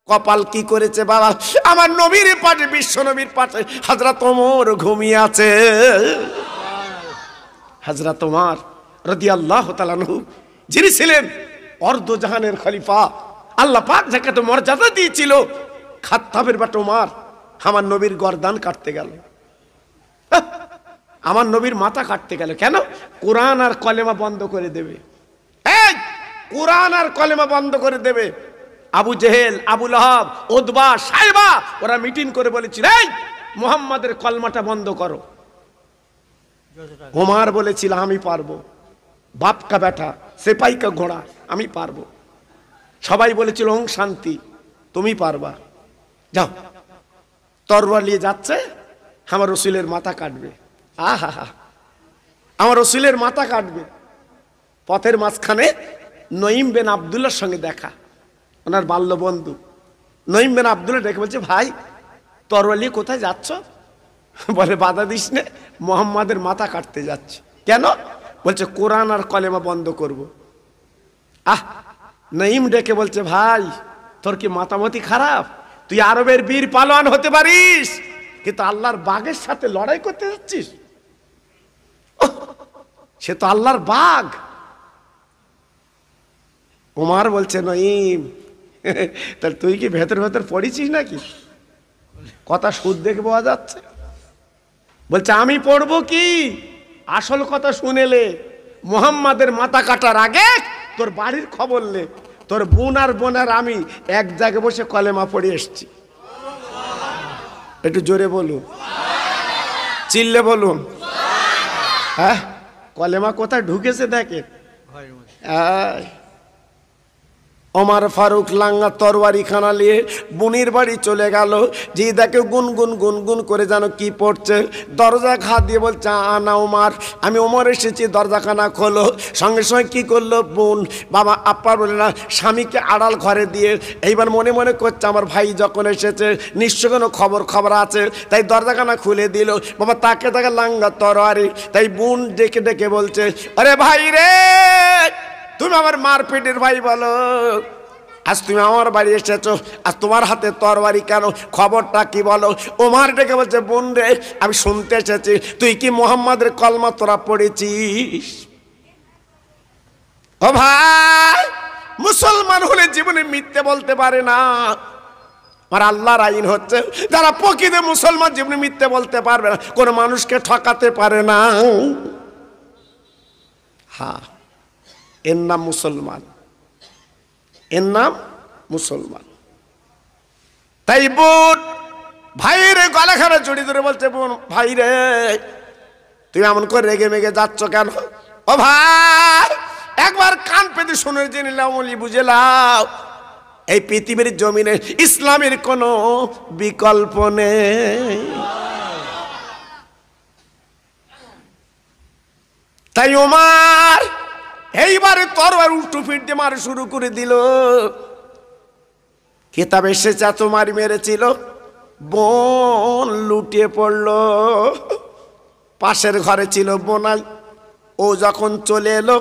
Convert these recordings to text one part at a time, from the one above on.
কপাল কি করেছে বাবা, আমার নবীর পাশে, বিশ্ব নবীর পাশে হযরত ওমর ঘুমিয়ে আছে। হযরত ওমর রাদিয়াল্লাহু তাআলা আনহু, যিনি ছিলেন অর্ধজাহানের খলিফা, আল্লাহ পাক যাকে তো মর্যাদা দিয়েছিল, খাত্তাবের বেটা ওমর আমার নবীর গর্দান কাটতে গেল, আমার নবীর মাথা কাটতে গেল। কেন? কোরআন আর কলেমা বন্ধ করে দেবে। এই কোরআন আর কলেমা বন্ধ করে দেবে। আবু জেহেল, আবু লাহাব, উতবা, সাইবা ওরা মিটিং করে বলেছিল, এই মুহাম্মাদের কলমাটা বন্ধ করো। ওমর বলেছিল, আমি পারবো, বাপ কা বেটা, সেপাই কা ঘোড়া, আমি পারবো। সবাই বলেছিল, ওং শান্তি, তুমি পারবা, যাও। তরবারি নিয়ে যাচ্ছে, আমার রসুলের মাথা কাটবে। আহা হা, আমার রসুলের মাথা কাটবে। পথের মাঝখানে নঈম বিন আব্দুল্লাহর সঙ্গে দেখা, ওনার বাল্য বন্ধু। নঈম বিন আব্দুল্লাহ ডেকে বলছে, ভাই তরবারি নিয়ে কোথায় যাচ্ছ? বলে, বাধা দিস নে, মুহাম্মাদের মাথা কাটতে যাচ্ছে। কেন? বলছে, কোরআন আর কলেমা বন্ধ করব। নঈম ডেকে বলছে, ভাই তোর কি মাতামতি খারাপ? তুই আরবের বীর পালোয়ান হতে পারিস, কিন্তু আল্লাহর বাঘের সাথে লড়াই করতে যাচ্ছিস? সে তো আল্লাহর বাঘ। ওমর বলছে, নঈম তাহলে তুই কি ভেতর ভেতর পড়েছিস নাকি? কথা সুদ দেখে বোঝা যাচ্ছে। বলছে, আমি পড়বো কি? আসল কথা শুনেলে, মুহাম্মাদের মাথা কাটার আগে তোর বাড়ির খবর লে, তোর বোন আর বোনের আমি এক জায়গায় বসে কলেমা পড়ে এসছি। একটু জোরে বলুন, চিল্লে বলুন। হ্যাঁ, কলেমা কোথায় ঢুকেছে দেখে। ওমর ফারুক লাঙ্গা তরবারি খানা নিয়ে বুনির বাড়ি চলে গেল। যে দেখে গুনগুন গুনগুন করে যেন কি পড়ছে, দরজা ঘা দিয়ে বলছে, আনা ওমর, আমি ওমর এসেছি, দরজাখানা খোলো। সঙ্গে সঙ্গে কি করলো বোন, বাবা আপ্পা বলে না, স্বামীকে আড়াল ঘরে দিয়ে এইবার মনে মনে করছে, আমার ভাই যখন এসেছে নিশ্চয় কোনো খবর আছে, তাই দরজাখানা খুলে দিল। বাবা তাকে তাকে লাঙ্গা তরবারি, তাই বোন ডেকে ডেকে বলছে, আরে ভাই রে, তুমি আমার মারপিটের ভাই বলো, আজ তুমি আমার বাড়ি এসেছো, আজ তোমার হাতে তরবারি কেন, খবরটা কি বলো? ওমর ডেকে বলছে, বোন রে, আমি শুনতে এসেছি তুই কি মুহাম্মাদের কলমা তোরা পড়েছিস? ও ভাই, মুসলমান হলে জীবনে মিথ্যে বলতে পারে না। আর আল্লাহর আইন হচ্ছে, যারা প্রকৃত মুসলমান জীবনে মিথ্যে বলতে পারবে না, কোনো মানুষকে ঠকাতে পারে না। হ্যাঁ, এর নাম মুসলমান, এর নাম মুসলমান। তাই বোন ভাইরে গলাখানা জড়ি ধরে বলছে, বোন ভাই রে, তুই এমন করে রেগে মেগে যাচ্ছ কেন? ও ভাই, একবার কান পেতে শুনে জেনে নাও, বুঝে নাও, এই পৃথিবীর জমিনে ইসলামের কোনো বিকল্প নেই। তাই ওমর এইবারে তরবারি উল্টো পিঠ দিয়ে মারা শুরু করে দিল। কিতাব এসেছে এত মারি মেরেছিল, বোন লুটিয়ে পড়লো। পাশের ঘরে ছিল বোনাই, ও যখন চলে এলো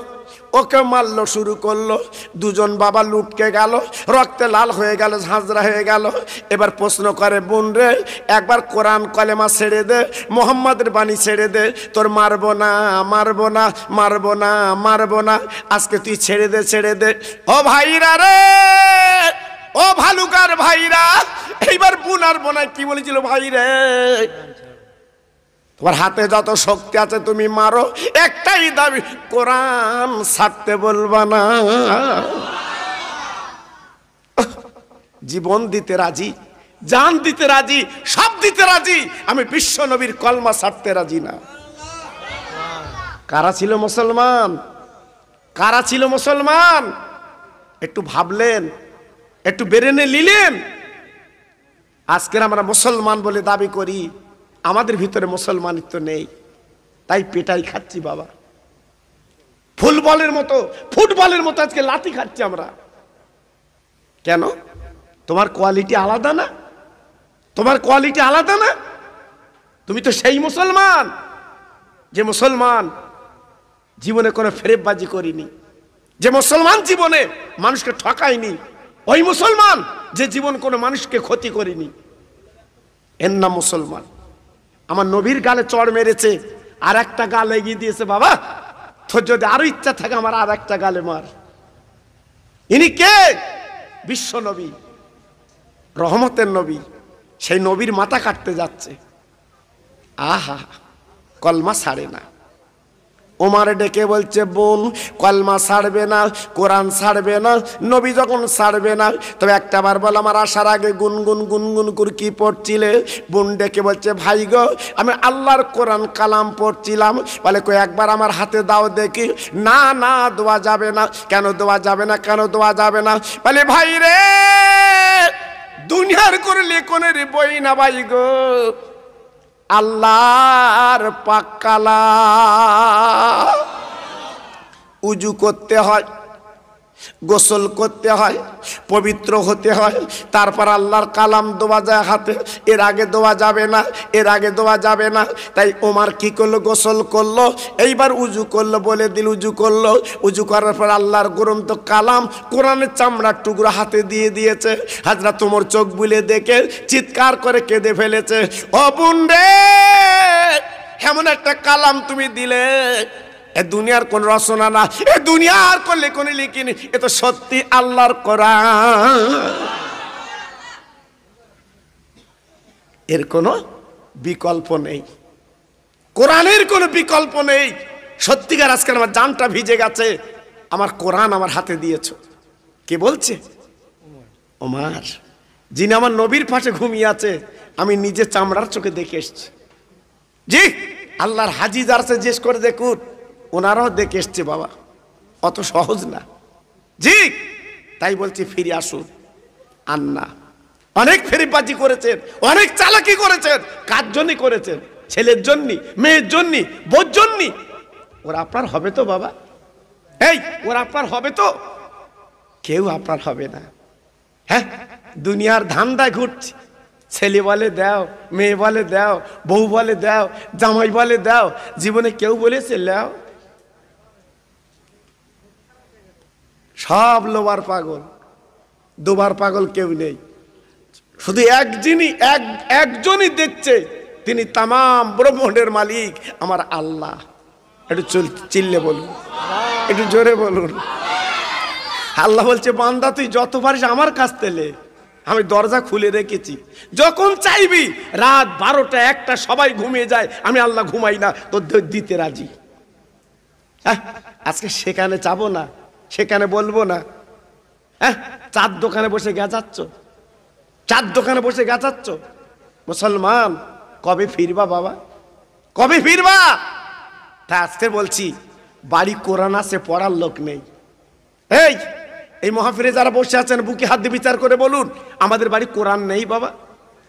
ওকে মারলো শুরু করলো। দুজন বাবা লুটকে গেল, রক্তে লাল হয়ে গেল, ঝাঁঝরা হয়ে গেল। এবার প্রশ্ন করে, বোন রে, একবার কোরআন কলেমা ছেড়ে দে, মোহাম্মদের বাণী ছেড়ে দে, তোর মারবো না মারবো না মারবো না মারবো না, আজকে তুই ছেড়ে দে ছেড়ে দে। ও ভাইরা রে, ও ভালুকার ভাইরা, এইবার বোন আর বোনাই কি বলেছিল, ভাই রে, তোমার হাতে যত শক্তি আছে তুমি মারো, একটাই দাবি, কোরআন ছাড়তে বলবা না। জীবন দিতে রাজি, জান দিতে রাজি, সব দিতে রাজি, আমি বিশ্ব নবীর কলমা ছাড়তে রাজি না। কারা ছিল মুসলমান? কারা ছিল মুসলমান? একটু ভাবলেন, একটু বেরেনে নিলেন? আজকের আমরা মুসলমান বলে দাবি করি, আমাদের ভিতরে মুসলমানিত্ব নেই, তাই পেটাই খাচ্ছি বাবা। ফুটবলের মতো আজকে লাথি খাচ্ছি আমরা। কেন? তোমার কোয়ালিটি আলাদা না? তোমার কোয়ালিটি আলাদা না? তুমি তো সেই মুসলমান যে মুসলমান জীবনে কোনো ফেরেববাজি করিনি, যে মুসলমান জীবনে মানুষকে ঠকায়নি। ওই মুসলমান যে জীবন কোনো মানুষকে ক্ষতি করেনি, এর নাম মুসলমান। আমার নবীর গালে চড় মেরেছে, আর একটা গাল এগিয়ে দিয়েছে, বাবা তোর যদি আরো ইচ্ছা থাকে আমার আর একটা গালে মার। ইনি কে? বিশ্ব নবী, রহমতের নবী। সেই নবীর মাথা কাটতে যাচ্ছে। আহা, কলমা ছাড়ে না। ওমারে ডেকে বলছে, বোন কলমা ছাড়বে না, কোরআন ছাড়বে না, নবী যখন ছাড়বে না, তবে একটা বার বল আমার আসার আগে গুনগুন গুনগুন করে কি পড়ছিলে? বোন ডেকে বলছে, ভাই গো আমি আল্লাহর কোরআন কালাম পড়ছিলাম। বলে কই একবার আমার হাতে দাও দেখি। না না, দোয়া যাবে না। কেন দোয়া যাবে না? কেন দোয়া যাবে না? বলে ভাই রে, দুনিয়ার করলে কোনের বই না ভাই গো, আল্লাহর পাক কালাম। উজু করতে হয়, গোসল করতে হয়, পবিত্র হতে হয়, তারপর আল্লাহর কালাম দোয়া যায় হাতে। এর আগে দোয়া যাবে না, এর আগে দোয়া যাবে না। তাই ওমর কি করলো? গোসল করলো, এইবার উজু করলো, বলে দিল উজু করলো। উজু করার পর আল্লাহর গ্রন্থ কালাম কোরআনের চামড়ার টুকরো হাতে দিয়ে দিয়েছে। হযরত ওমর চোখ বুলে দেখে চিৎকার করে কেঁদে ফেলেছে, ও বোন রে, এমন একটা কালাম তুমি দিলে, এ দুনিয়ার কোন রচনা না, এ দুনিয়ার কোন লেখনী লিখিনি, এ তো সত্যি আল্লাহর কোরআন। এর কোনো বিকল্প নেই, কোরআনের কোনো বিকল্প নেই। সত্যিকার আজকে আমার জানটা ভিজে গেছে, আমার কোরআন আমার হাতে দিয়েছো। কে বলছে? ওমর, যিনি আমার নবীর পাশে ঘুমিয়ে আছে, আমি নিজে চামড়ার চোখে দেখে এসছি। জি, আল্লাহর হাজি যার সে জিজ্ঞেস করে দেখুন, ওনারাও দেখে এসছে বাবা, অত সহজ না। জি, তাই বলছি ফিরে আসুন। আন্না অনেক ফেরিবাজি করেছেন, অনেক চালাকি করেছেন। কার জন্য করেছেন? ছেলের জন্য, মেয়ের জন্য, বোর জন্য। ওরা আপনার হবে তো বাবা? এই ওরা আপনার হবে তো? কেউ আপনার হবে না। হ্যাঁ, দুনিয়ার ধান্দায় ঘুরছি। ছেলে বলে দাও, মেয়ে বলে দাও, বউ বলে দাও, জামাই বলে দাও। জীবনে কেউ বলেছে লাও? সব লোবার পাগল, দুবার পাগল কেউ নেই। শুধু একজনই দেখছে, তিনি তামাম ব্রহ্মাণ্ডের মালিক আমার আল্লাহ। একটু চিল্লে বলুন, একটু জোরে বলুন। আল্লাহ বলছে, বান্দা তুই যত পারিস আমার কাছ থেকে, আমি দরজা খুলে রেখেছি। যখন চাইবি, রাত 12টা 1টা সবাই ঘুমিয়ে যায়, আমি আল্লাহ ঘুমাই না, তোর দিতে রাজি। হ্যাঁ, আজকে সেখানে যাবো না, সেখানে বলবো না। হ্যাঁ, চার দোকানে বসে গেছাচ্ছ, চার দোকানে বসে গেছাচ্ছ। মুসলমান কবে ফিরবা বাবা, কবে ফিরবা? তা আজকে বলছি, বাড়ি কোরআন আছে, পড়ার লোক নেই। এই মাহফিলে যারা বসে আছেন, বুকে হাত দিয়ে বিচার করে বলুন, আমাদের বাড়ি কোরআন নেই বাবা।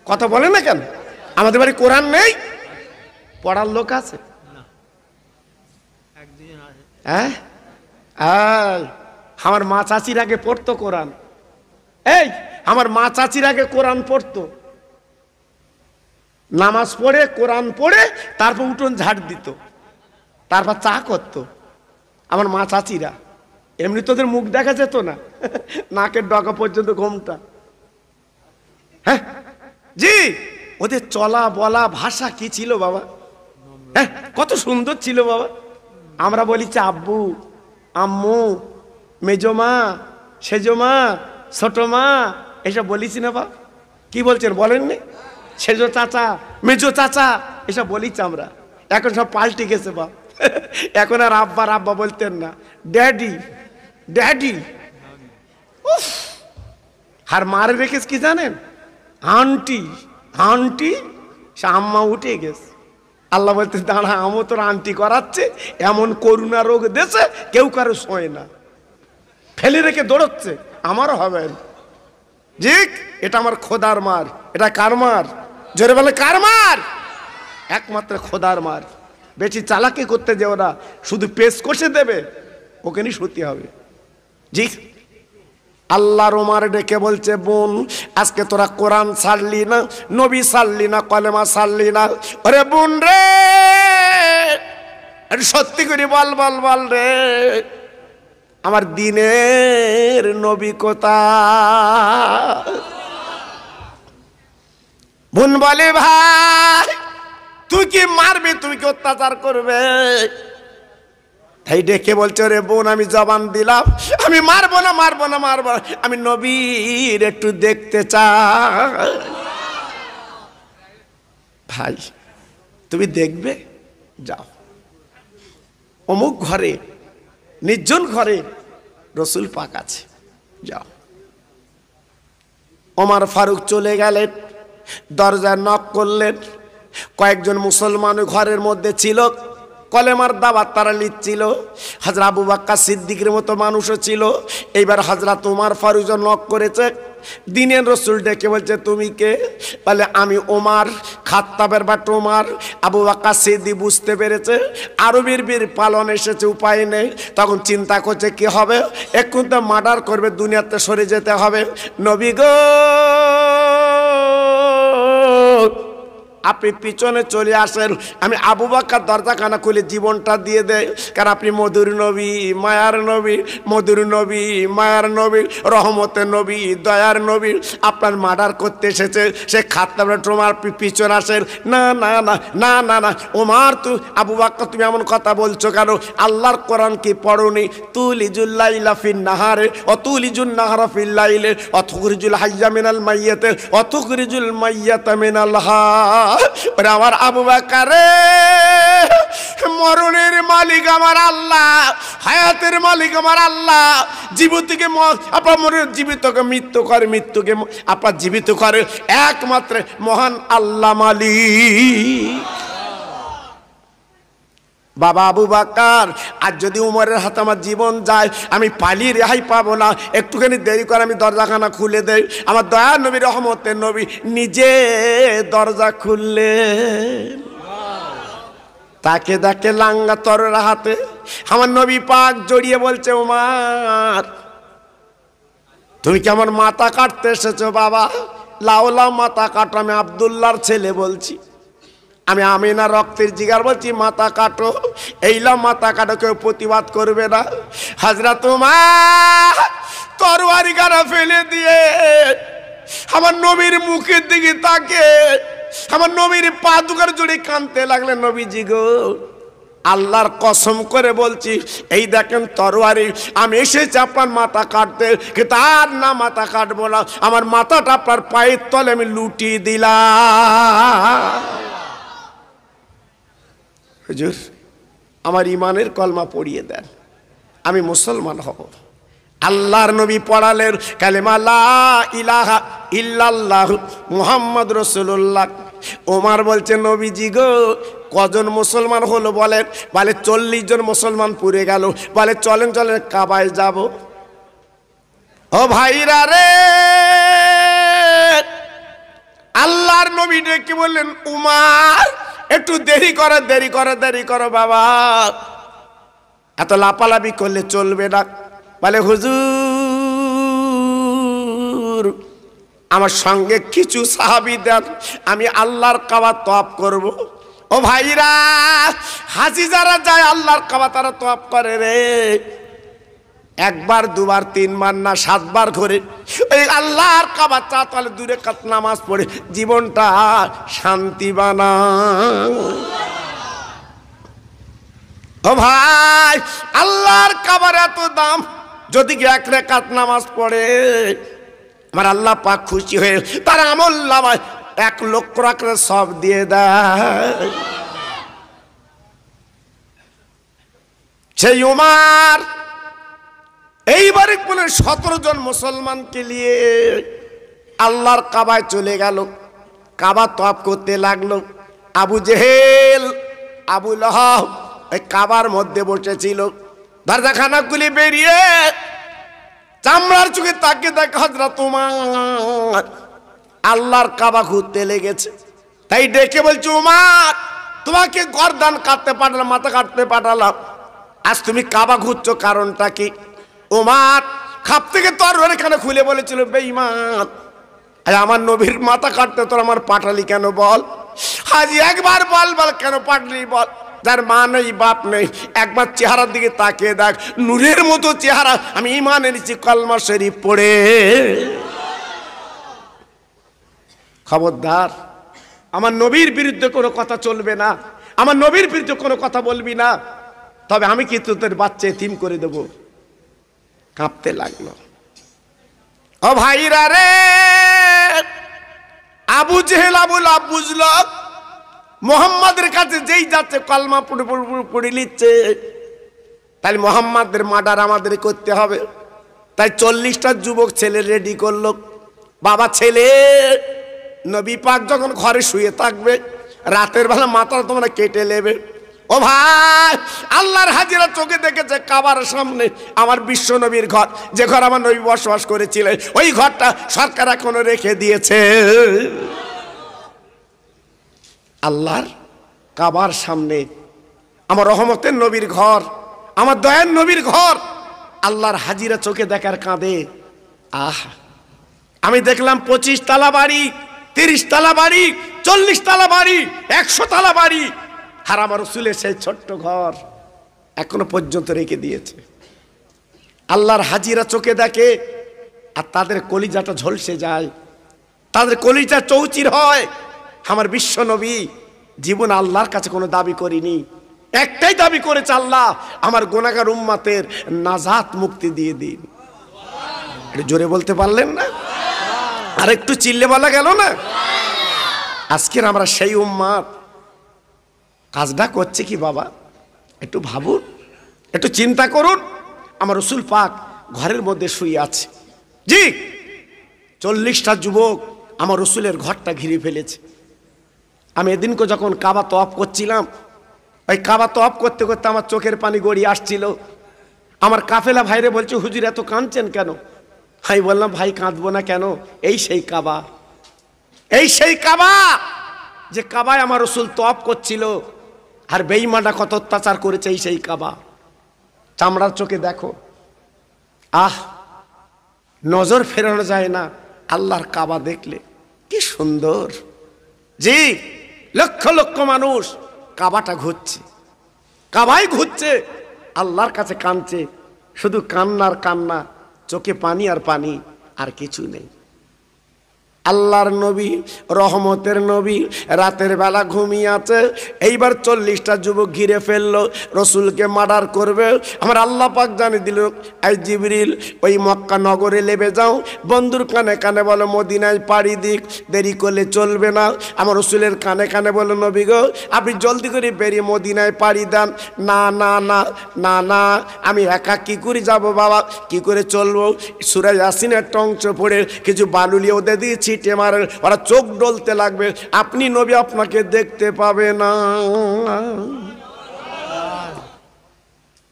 কথা বলে না কেন? আমাদের বাড়ি কোরআন নেই, পড়ার লোক আছে। হ্যাঁ, আমার মা চাচির আগে পড়তো কোরআন। আমার মা চাচির আগে কোরআন পড়তো, নামাজ পড়ে কোরআন পড়ে তারপর উঠোন ঝাড় দিত, তারপর চা করতো আমার মা চাচিরা। এমনি তোদের মুখ দেখা যেত না, নাকের ডগা পর্যন্ত ঘোমটা। হ্যাঁ জি, ওদের চলা বলা ভাষা কি ছিল বাবা? হ্যাঁ, কত সুন্দর ছিল বাবা। আমরা বলি আব্বু, আম্মু, মেজমা, সেজমা, ছোট মা, এসব বলিছি না বাবা? কি বলছেন বলেননি? সেজো চাচা, মেজো চাচা, এসব বলিছি আমরা। এখন সব পাল্টে গেছে বাবা। এখন আর আব্বার আব্বা বলতেন না, ড্যাডি ড্যাডি। আর মারে রেখেছ কি জানেন? Aunty aunty. সে আম্মা উঠে গেছে। আল্লাহ বলতে, দাঁড়া, আমও তোর আন্টি করাচ্ছে, এমন করুণা রোগ দেশে কেউ কারো শোয় না, ফেলে রেখে দৌড়চ্ছে, আমারও হবে। জি, এটা আমার খোদার মার। এটা কার মার? জোরে বলে কার মার? একমাত্র খোদার মার। বেশি চালাকি করতে যেও না, শুধু পেশ কষে দেবে, ওকে নিয়ে শুতে হবে। জি, আল্লাহর ওমর ডেকে বলছে, বোন আজকে তোরা কোরআন ছাড়লি না, নবী ছাড়লি না, কলেমা ছাড়লি না। আরে বোন রে, সত্যি করে বল বল বল রে, আমার দিনের নবী কোথায়? বোন বলে ভাই তুই কি মারবে, তুমি কি অত্যাচার করবে? তাই ডেকে বলছে রে বোন আমি জবান দিলাম, আমি মারবো না মারবো না মারবো না, আমি নবীর একটু দেখতে চাই। ভাই তুমি দেখবে, যাও অমুক ঘরে নির্জন ঘরে রসুল পাক আছে, যাও। ওমর ফারুক চলে গেলেন, দরজায় নক করলেন। কয়েকজন মুসলমান ঘরের মধ্যে ছিল, কলেমার দাওয়াত তারা লিখছিল। হযরত আবু বকর সিদ্দিকের মতো মানুষও ছিল। এইবার হযরত ওমর ফারুক নক করেছে, দিনের রসুল ডেকে বলছে তুমি কে? বলে আমি ওমর, খাত্তাবের বাট ওমর। আবু বকর সিদ্দিক বুঝতে পেরেছে আরবের বীর পালন এসেছে, উপায় নেই। তখন চিন্তা করছে কি হবে, এখন তো মার্ডার করবে, দুনিয়াতে সরে যেতে হবে। নবী গো আপনি পিছনে চলে আসেন, আমি আবু বকর দরজাখানা খুলে জীবনটা দিয়ে দেয়, কারণ আপনি মধুর নবী, মায়ার নবী, মধুর নবী, মায়ার নবী, রহমতের নবী, দয়ার নবী। আপনার মার্ডার করতে এসেছে সে খাত্তাবে তোমার পিছনে আসেন। না না না না না না ওমর, তুই আবু বকর তুমি এমন কথা বলছো কেন? আল্লাহর কোরআন কি পড়োনি? তুলিজুল লাইলা ফিন নাহারে ও তুলিজুল নাহারা ফিল লাইলে ও তুখরিজুল হাইয়া মিনাল মাইয়াতে ও তুখরিজুল মাইয়াতা মিনাল হায়। আমার আবু বকর মরণের মালিক আমার আল্লাহ, হায়াতের মালিক আমার আল্লাহ। জীবিতকে আপনার জীবিতকে মৃত্যু করে, মৃত্যুকে আপনার জীবিত করে একমাত্র মহান আল্লাহ মালিক। বাবা আবু বকর, আর যদি উমরের হাতে আমার জীবন যায় আমি পালিয়ে রেহাই পাবো না, একটুখানি দেরি করে আমি দরজাখানা খুলে দেই। আমার দয়া নবী রহমতের নবী নিজে দরজা খুললেন। তাকে দেখে লাঙ্গা তরোয়ার হাতে আমার নবী পাক জড়িয়ে বলছে ওমর তুমি কি আমার মাথা কাটতে এসেছো? বাবা লাও লাও মাথা কাটো, আমি আব্দুল্লাহর ছেলে বলছি, আমি আমিনা রক্তের জিগার বলছি, মাথা কাটো। এইলাম মাথা কাটো, কেউ প্রতিবাদ করবে না। হযরত ওমর তরবারি গাড়া ফেলে দিয়ে আমার নবীর মুখের দিকে তাকে আমার নবীর পা দুগার জুড়ে কাঁদতে লাগলেন। নবীজি গো আল্লাহর কসম করে বলছি, এই দেখেন তরবারি, আমি এসেছি আপনার মাথা কাটতে, কিন্তু আর না মাথা কাটবো না, আমার মাথাটা আপনার পায়ের তলে আমি লুটিয়ে দিলাম। হুজুর আমার ইমানের কলমা পড়িয়ে দেন, আমি মুসলমান হব। আল্লাহর নবী পড়ালেন কালেমা লা ইলাহা ইল্লাল্লাহু মুহাম্মাদুর রাসূলুল্লাহ। ওমর বলছে নবীজি গো কজন মুসলমান হলো বলেন? বলে 40 জন মুসলমান পুড়ে গেল। বলে চলেন চলেন কাবায় যাব। ও ভাইরা রে, আল্লাহর নবী ডেকে বললেন উমর একটু দেরি করো দেরি করো দেরি করো বাবা, এত লাপালাপি করলে চলবে না। বলে হুজুর আমার সঙ্গে কিছু সাহাবী দেন, আমি আল্লাহর কাবা তওয়াফ করব। ও ভাইরা, হাজি যারা যায় আল্লাহর কাবা তারা তওয়াফ করে রে, একবার দুবার তিনবার না 7 বার করে ওই আল্লাহর কাবা তাহলে 2 রাকাত নামাজ পড়ে জীবনটা শান্তি বানা। ও ভাই আল্লাহর কাবার এত দাম, যদি 1 রাকাত নামাজ পড়ে আমার আল্লাহ পাক খুশি হয়ে তার আমল নামায় 1 লক্ষ টাকা সব দিয়ে দেয়। সেই উমর এইবারে বলে 17 জন মুসলমানকে নিয়ে আল্লাহর কাবায় চলে গেল, কাবা তওয়াফ করতে লাগলো। আবু জেহেল আবু লাহাব এই কাবার মধ্যে বসেছিল, দরজাখানা খুলে বেরিয়ে চামড়ার চোখে তাকে দেখ হযরত ওমর আল্লাহর কাবা ঘুরতে লেগেছে। তাই ডেকে বলছে ওমর তোমাকে গর্দান কাটতে পাঠালাম, মাথা কাটতে পাঠালাম, আজ তুমি কাবা ঘুরছো কারণটা কি? ওমর খাপ থেকে তরবারি এখানে খুলে বলেছিল বেঈমান আমার নবীর মাথা কাটতে তোর আমার পাঠালি কেন বল? হাজি একবার বল বল কেন পাঠালি বল? যার মা নেই বাপ নেই, একবার চেহারার দিকে তাকিয়ে দেখ, নূরের মতো চেহারা। আমি ঈমান এনেছি কলমা শরীফ পড়ে। খবরদার, আমার নবীর বিরুদ্ধে কোনো কথা চলবে না, আমার নবীর বিরুদ্ধে কোনো কথা বলবি না, তবে আমি কিন্তু তোর বাচ্চা এতিম করে দেব। কাঁপতে লাগলো। ও ভাইরা রে, আবু জেহেল আবু লাহাব বুঝলো মোহাম্মদের কাছে যেই যাচ্ছে কলমা পড়ে নিচ্ছে, তাহলে মোহাম্মদের মার্ডার আমাদের করতে হবে। তাই 40টা যুবক ছেলে রেডি করলো। বাবা ছেলে, নবী পাক যখন ঘরে শুয়ে থাকবে, রাতের বেলা মাথা তোমরা কেটে নেবে। ও ভাই, আল্লাহর হাজিরা চোখে দেখেছে কাবার সামনে আমার বিশ্ব নবীর ঘর, যে ঘর আমার নবী বসবাস করেছিলেন, ওই ঘরটা সরকার এখনো রেখে দিয়েছে। আল্লাহর কাবার সামনে আমার রহমতের নবীর ঘর, আমার দয়ার নবীর ঘর, আল্লাহর হাজিরা চোখে দেখার কাঁদে। আহ, আমি দেখলাম 25 তালা বাড়ি, 30 তালা বাড়ি, 40 তালা বাড়ি, 100 তালা বাড়ি, আর আমার রাসূলের সেই ছোট্ট ঘর এখনো পর্যন্ত রেখে দিয়েছে। আল্লাহর হাজিরা চোখে দেখে, আর তাদের কলিজাটা ঝলসে যায়, তাদের কলিজা চৌচির হয়। আমার বিশ্ব নবী জীবন আল্লাহর কাছে কোনো দাবি করিনি, একটাই দাবি করেছে, আল্লাহ আমার গুনাহগার উম্মতের নাজাত মুক্তি দিয়ে দিন। একটু জোরে বলতে পারলেন না? আর একটু চিল্লে বলা গেল না? আজকের আমরা সেই উম্মত, কাজটা করছে কি বাবা? একটু ভাবুন, একটু চিন্তা করুন। আমার রাসূল পাক ঘরের মধ্যে শুয়ে আছে, জি 40টা যুবক আমার রাসূলের ঘরটা ঘিরে ফেলেছে। আমি এদিনকে যখন কাবা তওয়াফ করছিলাম, ওই কাবা তওয়াফ করতে করতে আমার চোখের পানি গড়িয়ে আসছিল। আমার কাফেলা ভাইরে বলছে, হুজুর এত কাঁদছেন কেন? আমি বললাম, ভাই কাঁদবো না কেন, এই সেই কাবা, এই সেই কাবা যে কাবায় আমার রাসূল তওয়াফ করছিল, আর বেঈমানরা কত অত্যাচার করেছে, এই সেই কাবা। চামড়ার চোখে দেখো, আহ নজর ফেরানো যায় না আল্লাহর কাবা দেখলে, কি সুন্দর। জি লক্ষ লক্ষ মানুষ কাবাটা ঘুরছে, কাবাই ঘুরছে, আল্লাহর কাছে কাঁদছে, শুধু কান্নার কান্না, চোখে পানি আর পানি, আর কিছু নেই। আল্লাহর নবী, রহমতের নবী রাতের বেলা ঘুমিয়ে আছে। এইবার 40টা যুবক ঘিরে ফেললো, রসুলকে মার্ডার করবে। আমার আল্লাহ পাক জানিয়ে দিল, এই জিবরিল ওই মক্কা নগরে লেবে যাও, বন্ধুর কানে কানে বলো মদিনায় পাড়ি দিক, দেরি করলে চলবে না। আমার রসুলের কানে কানে বলো, নবী গো আপনি জলদি করে বেরিয়ে মদিনায় পাড়ি দেন। না না না না না, আমি একা কি করে যাব বাবা, কি করে চলবো? সূরা ইয়াসিনের টংচ পড়ে কিছু বালুলি ওদের দিয়েছি, ওরা চোখ ডলতে লাগবে, আপনি নবী আপনাকে দেখতে পাবে না।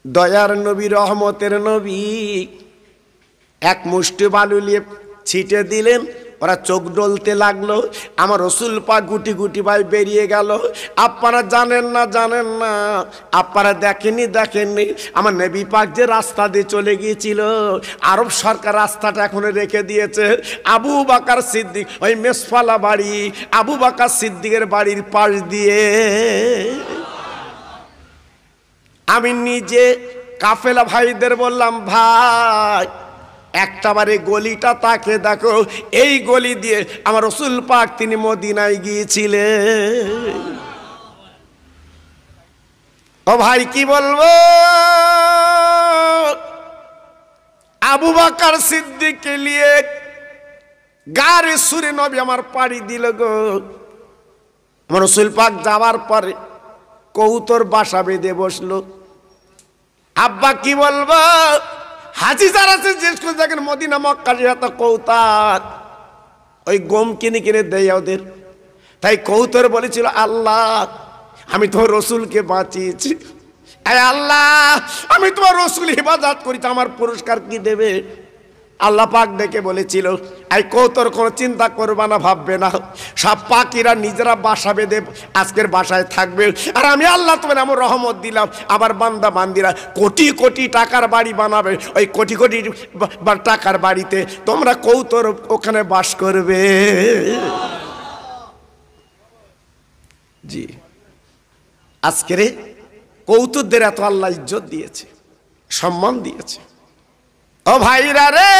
দয়ার নবী, রহমতের নবী এক মুষ্টি বালু নিয়ে ছিটে দিলেন, ওরা চোখ ডলতে লাগলো। আমার রাসূল পাক গুটি গুটি ভাই বেরিয়ে গেল। আপনারা জানেন না, জানেন না, আপনারা দেখেননি আমার নবী পাক যে রাস্তা দিয়ে চলে গিয়েছিল, আরব সরকার রাস্তাটা এখনো রেখে দিয়েছে। আবু বকর সিদ্দিক ওই মেসফালা বাড়ি, আবু বকর সিদ্দিকের বাড়ির পাশ দিয়ে আমি নিজে কাফেলা ভাইদের বললাম, ভাই একটাবারে গলিটা তাকে দেখো, এই গলি দিয়ে আমার রাসূল পাক তিনি মদিনায় গিয়েছিলেন। ও ভাই কি বলবো, আবু বকর সিদ্দিককে নিয়ে গারে সুরে নবী আমার পাড়ি দিল গো। আমার রাসূল পাক যাওয়ার পরে কৌতর বাসা বেঁধে বসলো। আব্বা কি বলবো, হাজি যারা আছে যে স্কুল দেখেন মদিনা মক্কা এত কৌতার, ওই গম কিনে কিনে দেয় ওদের। তাই কৌতর বলেছিল, আল্লাহ আমি তোমার রসুলকে বাঁচিয়েছি, আল্লাহ আমি তোমার রসুল হিফাজত করেছি, আমার পুরস্কার কি দেবে? আল্লাহ পাক ডেকে বলেছিল, এই কৌতর কোনো চিন্তা করবা না, ভাববে না, সব পাখিরা নিজেরা বাসা বেঁধে আজকের বাসায় থাকবে, আর আমি আল্লাহ তোমার এমন রহমত দিলাম, আবার বান্দা বান্দিরা কোটি কোটি টাকার বাড়ি বানাবে, ওই কোটি কোটি টাকার বাড়িতে তোমরা কৌতর ওখানে বাস করবে। জি আজকের কৌতুকদের এত আল্লাহ ইজ্জত দিয়েছে, সম্মান দিয়েছে। ও ভাইরা রে,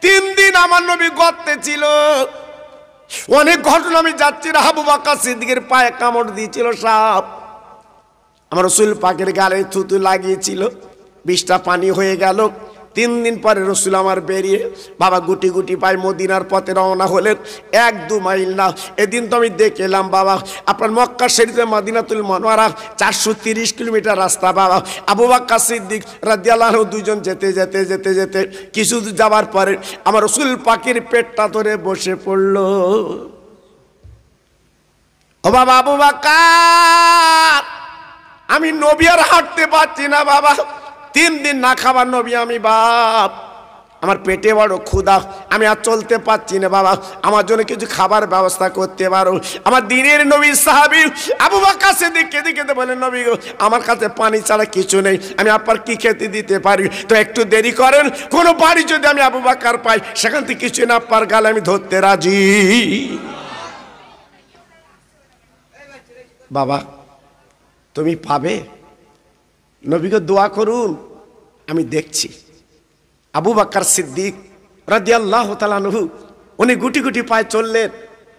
3 দিন আমার নবী গর্তে ছিল। অনেক ঘটনা আমি যাচ্ছি, আবু বকর সিদ্দিকের পায়ে কামড় দিয়েছিল সাপ, আমার রাসূল পাকের গালে থুতু লাগিয়েছিল, 20টা পানি হয়ে গেল। 3 দিন পরে রাসূল আমার বেরিয়ে বাবা গুটি গুটি পায়ে মদিনার পথে রওনা হলেন। 1-2 মাইল না, এদিন তো আমি দেখে এলাম বাবা আপনার মক্কা শরীফে মদিনাতুল মুনাওয়ারা 430 কিলোমিটার রাস্তা বাবা। আবু বকর সিদ্দিক রাদিয়াল্লাহু আনহু দুইজন যেতে যেতে যেতে যেতে কিছু দূর যাবার পরে আমার রাসূল পাকের পেটটা ধরে বসে পড়লো। ও বাবা আবু বকর, আমি নবী আর হাঁটতে পারছি না বাবা, 3 দিন না খাবার নবী আমি বাপ, আমার পেটে বড় ক্ষুধা, আমি আর চলতে পারছি না বাবা, আমার জন্য কিছু খাবার ব্যবস্থা করতে পারো। আমার দিনের নবী সাহাবী আবু বকর সিদ্দিক কেঁদে কেঁদে বলেন, নবী গো আমার কাছে পানি ছাড়া কিছু নেই, আমি আপনার কি খেতে দিতে পারি? তো একটু দেরি করেন, কোনো বাড়ি যদি আমি আবু বকর পাই সেখান থেকে কিছু না আপনার গালে আমি ধরতে রাজি। বাবা তুমি পাবে, নবীকে দোয়া করুন, আমি দেখছি। আবু বকর সিদ্দিক রাদিয়াল্লাহু তাআলা আনহু উনি গুটি গুটি পায়ে চললেন,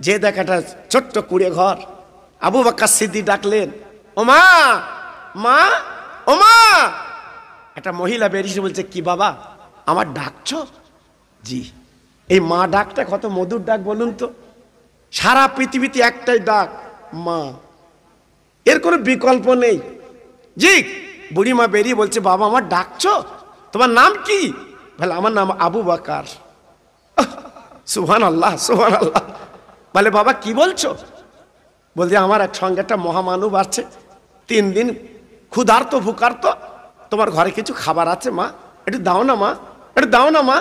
যে দেখাটা ছোট্ট কুড়ে ঘর। আবু বকর সিদ্দিক ডাকলেন, ও মা, মা, ও মা। একটা মহিলা বেরিয়ে বলছে, কি বাবা আমার ডাকছো? জি। এই মা ডাকটা কত মধুর ডাক বলুন তো, সারা পৃথিবীতে একটাই ডাক মা, এর কোনো বিকল্প নেই। জি। বুড়িমা বেরিয়ে বলছে, বাবা আমার ডাকছো, তোমার নাম কি? বলে আমার নাম আবু বকর। সুবহানাল্লাহ সুবহানাল্লাহ। বলে বাবা কি বলছো? বলছে আমার এক সঙ্গে একটা মহামানব আছে, 3 দিন ক্ষুধার্ত ভুকার্ত, তোমার ঘরে কিছু খাবার আছে মা, একটু দাও না মা, একটু দাও না মা,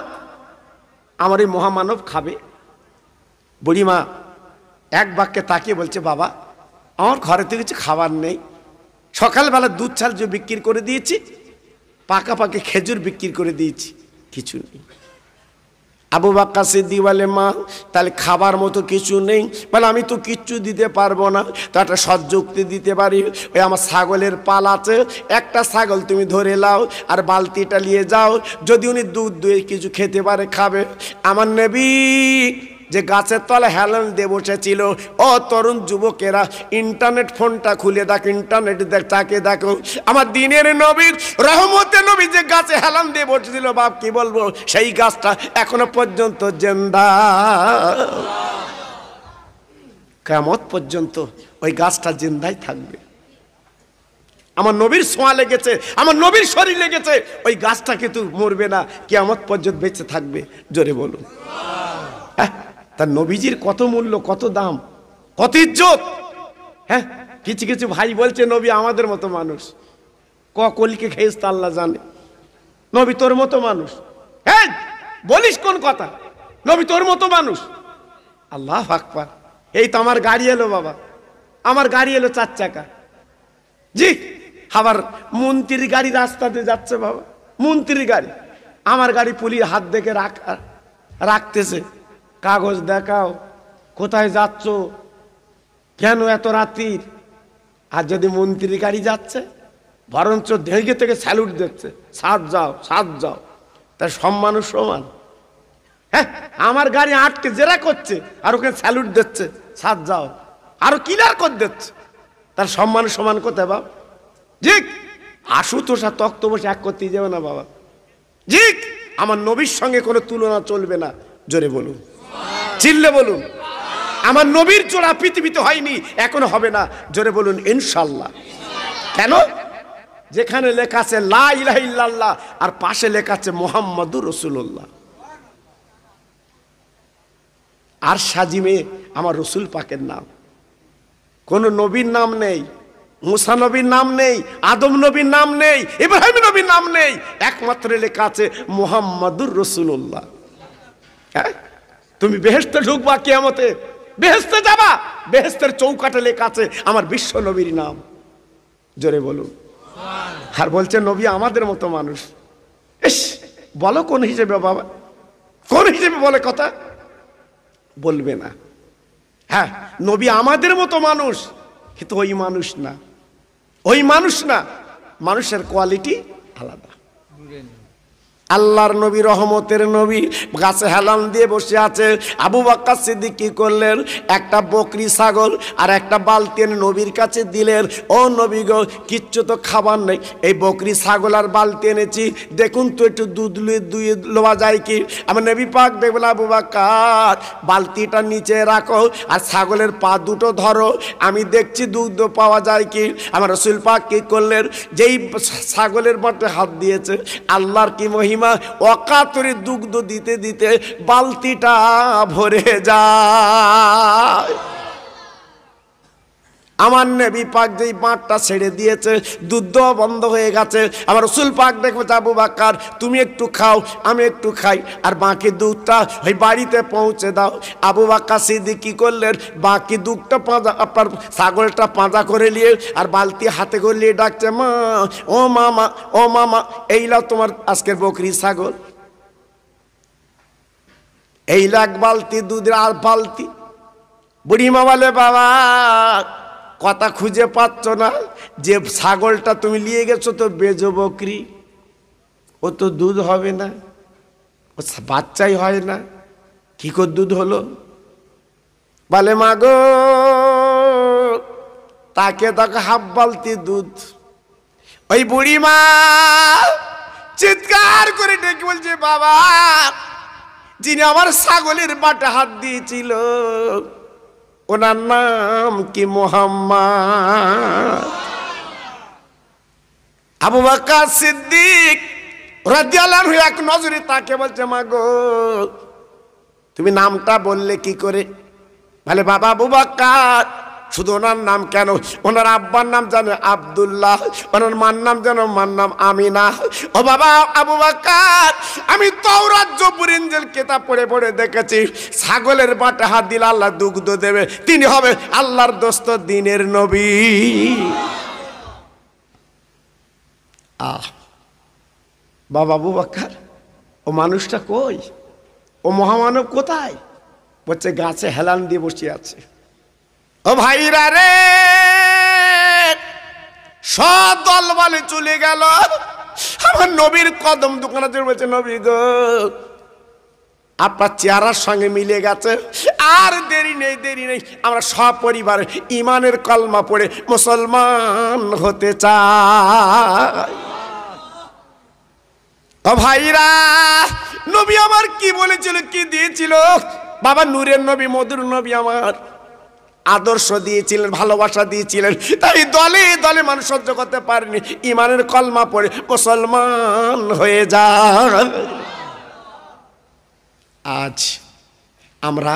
আমার এই মহামানব খাবে। বুড়িমা এক বাক্যে তাকিয়ে বলছে, বাবা আমার ঘরে তো কিছু খাবার নেই, সকালবেলা দুধ চাল যে বিক্রি করে দিয়েছি, পাকা পাকে খেজুর বিক্রি করে দিয়েছি, কিছু নেই। আবু বকর সিদ্দিক বলে, মা তাহলে খাবার মতো কিছু নেই? বলে আমি তো কিচ্ছু দিতে পারবো না, তো একটা সৎযুক্তি দিতে পারি, ওই আমার ছাগলের পাল আছে, একটা ছাগল তুমি ধরে লাও আর বালতিটা নিয়ে যাও, যদি উনি দুধ দুয়ে কিছু খেতে পারে খাবে। আমার নবী যে গাছের তলে হেলান দিয়ে বসেছিল, ও তরুণ যুবকেরা ইন্টারনেট ফোনটা খুলে দেখো, ইন্টারনেট তাকে দেখো, আমার দিনের নবী রহমতের নবী যে গাছে হেলান দিয়ে বসেছিল, বাপ কি বলবো, সেই গাছটা এখনো পর্যন্ত জিন্দা, কিয়ামত পর্যন্ত ওই গাছটা জিন্দাই থাকবে। আমার নবীর ছোঁয়া লেগেছে, আমার নবীর শরীর লেগেছে, ওই গাছটা কিন্তু মরবে না, কিয়ামত পর্যন্ত বেঁচে থাকবে। জোরে বলুন। হ্যাঁ, তার নবীজির কত মূল্য, কত দাম, কত ইজ্জত। হ্যাঁ, কিছু কিছু ভাই বলছে নবী আমাদের মতো মানুষ, কলিকে খেয়েছ তা আল্লাহ জানে, নবী তোর মতো মানুষ। হ্যাঁ বলিস কোন কথা, নবী তোর মতো মানুষ? আল্লাহু আকবার। এই তো আমার গাড়ি এলো বাবা, আমার গাড়ি এলো 4 চাকা। জি। আবার মন্ত্রীর গাড়ি রাস্তাতে যাচ্ছে বাবা, মন্ত্রীর গাড়ি, আমার গাড়ি পুলিশ হাত দেখে রাখতেছে, কাগজ দেখাও, কোথায় যাচ্ছ, কেন এত রাত্রির? আর যদি মন্ত্রীর গাড়ি যাচ্ছে, বরঞ্চ দেখে থেকে স্যালুট দিচ্ছে, সাত যাও সাত যাও, তার সম্মানও সমান। হ্যাঁ, আমার গাড়ি আটকে জেরা করছে আর ওখানে স্যালুট দিচ্ছে, সাত যাও, আরো ক্লিয়ার করে দিচ্ছে, তার সম্মান সমান কোথায় বাবা? জি। আশুতোষ আর তক্ত বসে এক করতে যাবে না বাবা। জি। আমার নবীর সঙ্গে কোনো তুলনা চলবে না। জোরে বলুন, চিল্লে বলুন। আমার নবীর জোড়া পৃথিবীতে হয়নি, এখনো হবে না। জোরে বলুন ইনশাআল্লাহ। কেন? যেখানে লেখা আছে লা ইলাহা ইল্লাল্লাহ আর পাশে লেখা আছে মুহাম্মাদুর রাসূলুল্লাহ, আর সাজিমে আমার রসুল পাকের নাম, কোন নবীর নাম নেই, মুসা নবীর নাম নেই, আদম নবীর নাম নেই, ইব্রাহিম নবীর নাম নেই, একমাত্র লেখা আছে মুহাম্মাদুর রাসূলুল্লাহ। হ্যাঁ, তুমি বেহেশতে ঢুকবা, কিয়ামতে বেহেশতে যাবা, বেহেশতের চৌকাঠে লেখা আছে আমার বিশ্ব নবীর নাম। জোরে বলুন। আর বলছে নবী আমাদের মতো মানুষ। ইস, বলো কোন হিসেবে বাবা, কোন হিসেবে বলে কথা? বলবে না। হ্যাঁ, নবী আমাদের মতো মানুষ, কিন্তু ওই মানুষ না, ওই মানুষ না, মানুষের কোয়ালিটি আলাদা। আল্লাহর নবী, রহমতের নবী, গাছে হেলান দিয়ে বসে আছে। আবু বকর সিদ্দিক কি করলেন? একটা বকরি ছাগল আর একটা বালতি এনে নবীর কাছে দিলেন। ও নবী গো, কিচ্ছু তো খাবার নেই, এই বকরি ছাগল আর বালতি এনেছি, দেখুন তো একটু দুধ দুয়ে লোয়া যায় কি? আমার নবী পাক দেখবেন, আবু বকর বালতিটা নিচে রাখো আর ছাগলের পা দুটো ধরো, আমি দেখছি দুধ পাওয়া যায় কি। আমার রাসূল পাক কি করলেন? যেই ছাগলের বটে হাত দিয়েছে, আল্লাহর কি মহিমা, অকাতরে দুগ্ধ দিতে দিতে বালতিটা ভরে যায়। আমার নবী পাক যেই বাঁটটা ছেড়ে দিয়েছে, দুধ বন্ধ হয়ে গেছে। আমার রাসূল পাক দেখো, আবু বকর তুমি একটু খাও, আমি একটু খাই, আর বাকি দুধটা ওই বাড়িতে পৌঁছে দাও। আবু বকর সিদ্দিক কি করলেন? বাকি দুধটা পাঁজা, আপনার ছাগলটা পাঁজা করে নিয়ে আর বালতি হাতে করে নিয়ে ডাকছে, মা, ও মামা, ও মামা, এই লাও তোমার আজকের বকরি ছাগল, এই লাখ বালতি দুধের আর বালতি। বুড়িমা বলে, বাবা কথা খুঁজে পাচ্ছ না, যে ছাগলটা তুমি নিয়ে গেছো তো বেজো বকরি, ও তো দুধ হবে না, ও বাচ্চাই হয় না, কি করে দুধ হলো? বলে, মা গো, তাকে তাকে হাফ বালতি দুধ। ওই বুড়িমা চিৎকার করে ডেকে বলছে, বাবা, যিনি আমার ছাগলের বাটে হাত দিয়েছিল ওনার নাম কি মুহাম্মদ। আবু বকর সিদ্দিক রাদিয়াল্লাহু আনহু এক নজরে তাকে বলছে, মা গো, তুমি নামটা বললে কি করে? বলে, বাবা আবু বকর, শুধু ওনার নাম কেন, ওনার আব্বার নাম জানো আব্দুল্লাহ, ওনার মার নাম জানো, মার নাম আমিনা। ও বাবা আবু বকর, আমি তাওরাত জবুর ইনজিল কিতাব পড়ে পড়ে দেখেছি, ছাগলের বাটে হাত দিলে আল্লাহ দুগ্ধ দেবে, তিনি হবে আল্লাহর দোস্ত, দ্বীনের নবী। বাবা আবু বকর, ও মানুষটা কই? ও মহামানব কোথায়? বলছে, গাছে হেলান দিয়ে বসে আছে। ও ভাইরা রে, সব দল বলে চলে গেল, আমার নবীর কদম দোকানে চলে বলছে, নবী গো, আপনার চেহারার সঙ্গে মিলে গেছে, আর দেরি নেই, দেরি নেই, আমরা সব পরিবার ইমানের কলমা পড়ে মুসলমান হতে চাই। ও ভাইরা, নবী আমার কি বলেছিল, কি দিয়েছিল? বাবা নূরের নবী, মধুর নবী আমার আদর্শ দিয়েছিলেন, ভালোবাসা দিয়েছিলেন, তাই দলে দলে মানুষ সহ্য করতে পারেনি, ইমানের কলমা পড়ে মুসলমান হয়ে যায়। আজ আমরা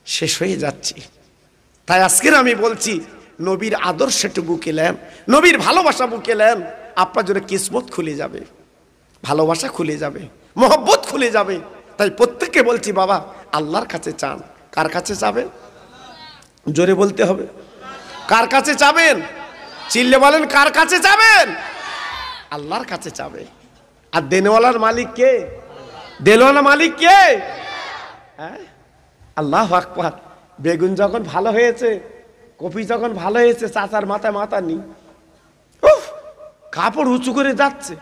শেষ হয়ে যাচ্ছি, তাই আজকের আমি বলছি, নবীর আদর্শটা বুকে নেন, নবীর ভালোবাসা বুকে নেন, আপনার জন্য কিসমত খুলে যাবে, ভালোবাসা খুলে যাবে, মহব্বত খুলে যাবে। তাই প্রত্যেককে বলছি, বাবা আল্লাহর কাছে চান। কার কাছে চাবেন? জোরে বলতে হবে, কার কাছে চাবেন? চিল্লে বলেন, কার কাছে চাবেন? আল্লাহর কাছে চাবে। আর দেনওয়ালার মালিক কে? দেনওয়ালার মালিক কে? হ্যাঁ, আল্লাহু আকবার। বেগুন যখন ভালো হয়েছে, কপি যখন ভালো হয়েছে, চাচার মাথায় মাথা নি, কাপড় উঁচু করে যাচ্ছে,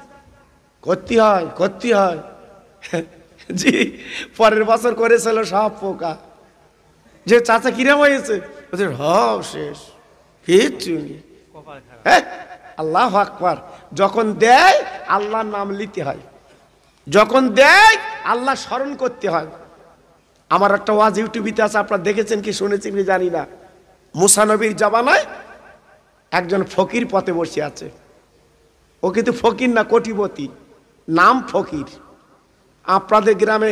করতে হয়, করতে হয়। জি, পরের বছর করেছিল সব পোকা, যে চাচা কিরম হয়েছে, শেষ, কিচ্ছু নেই। আল্লাহু আকবার। যখন দেয় আল্লাহর নাম নিতে হয়, যখন দেয় আল্লাহ স্মরণ করতে হয়। আমার একটা ওয়াজ ইউটিউবিতে আছে, আপনারা দেখেছেন কি শুনেছেন কি জানি না। মুসা নবীর জামানায় একজন ফকির পথে বসে আছে, ও কিন্তু ফকির না, কোটিপতি, নাম ফকির। আপনাদের গ্রামে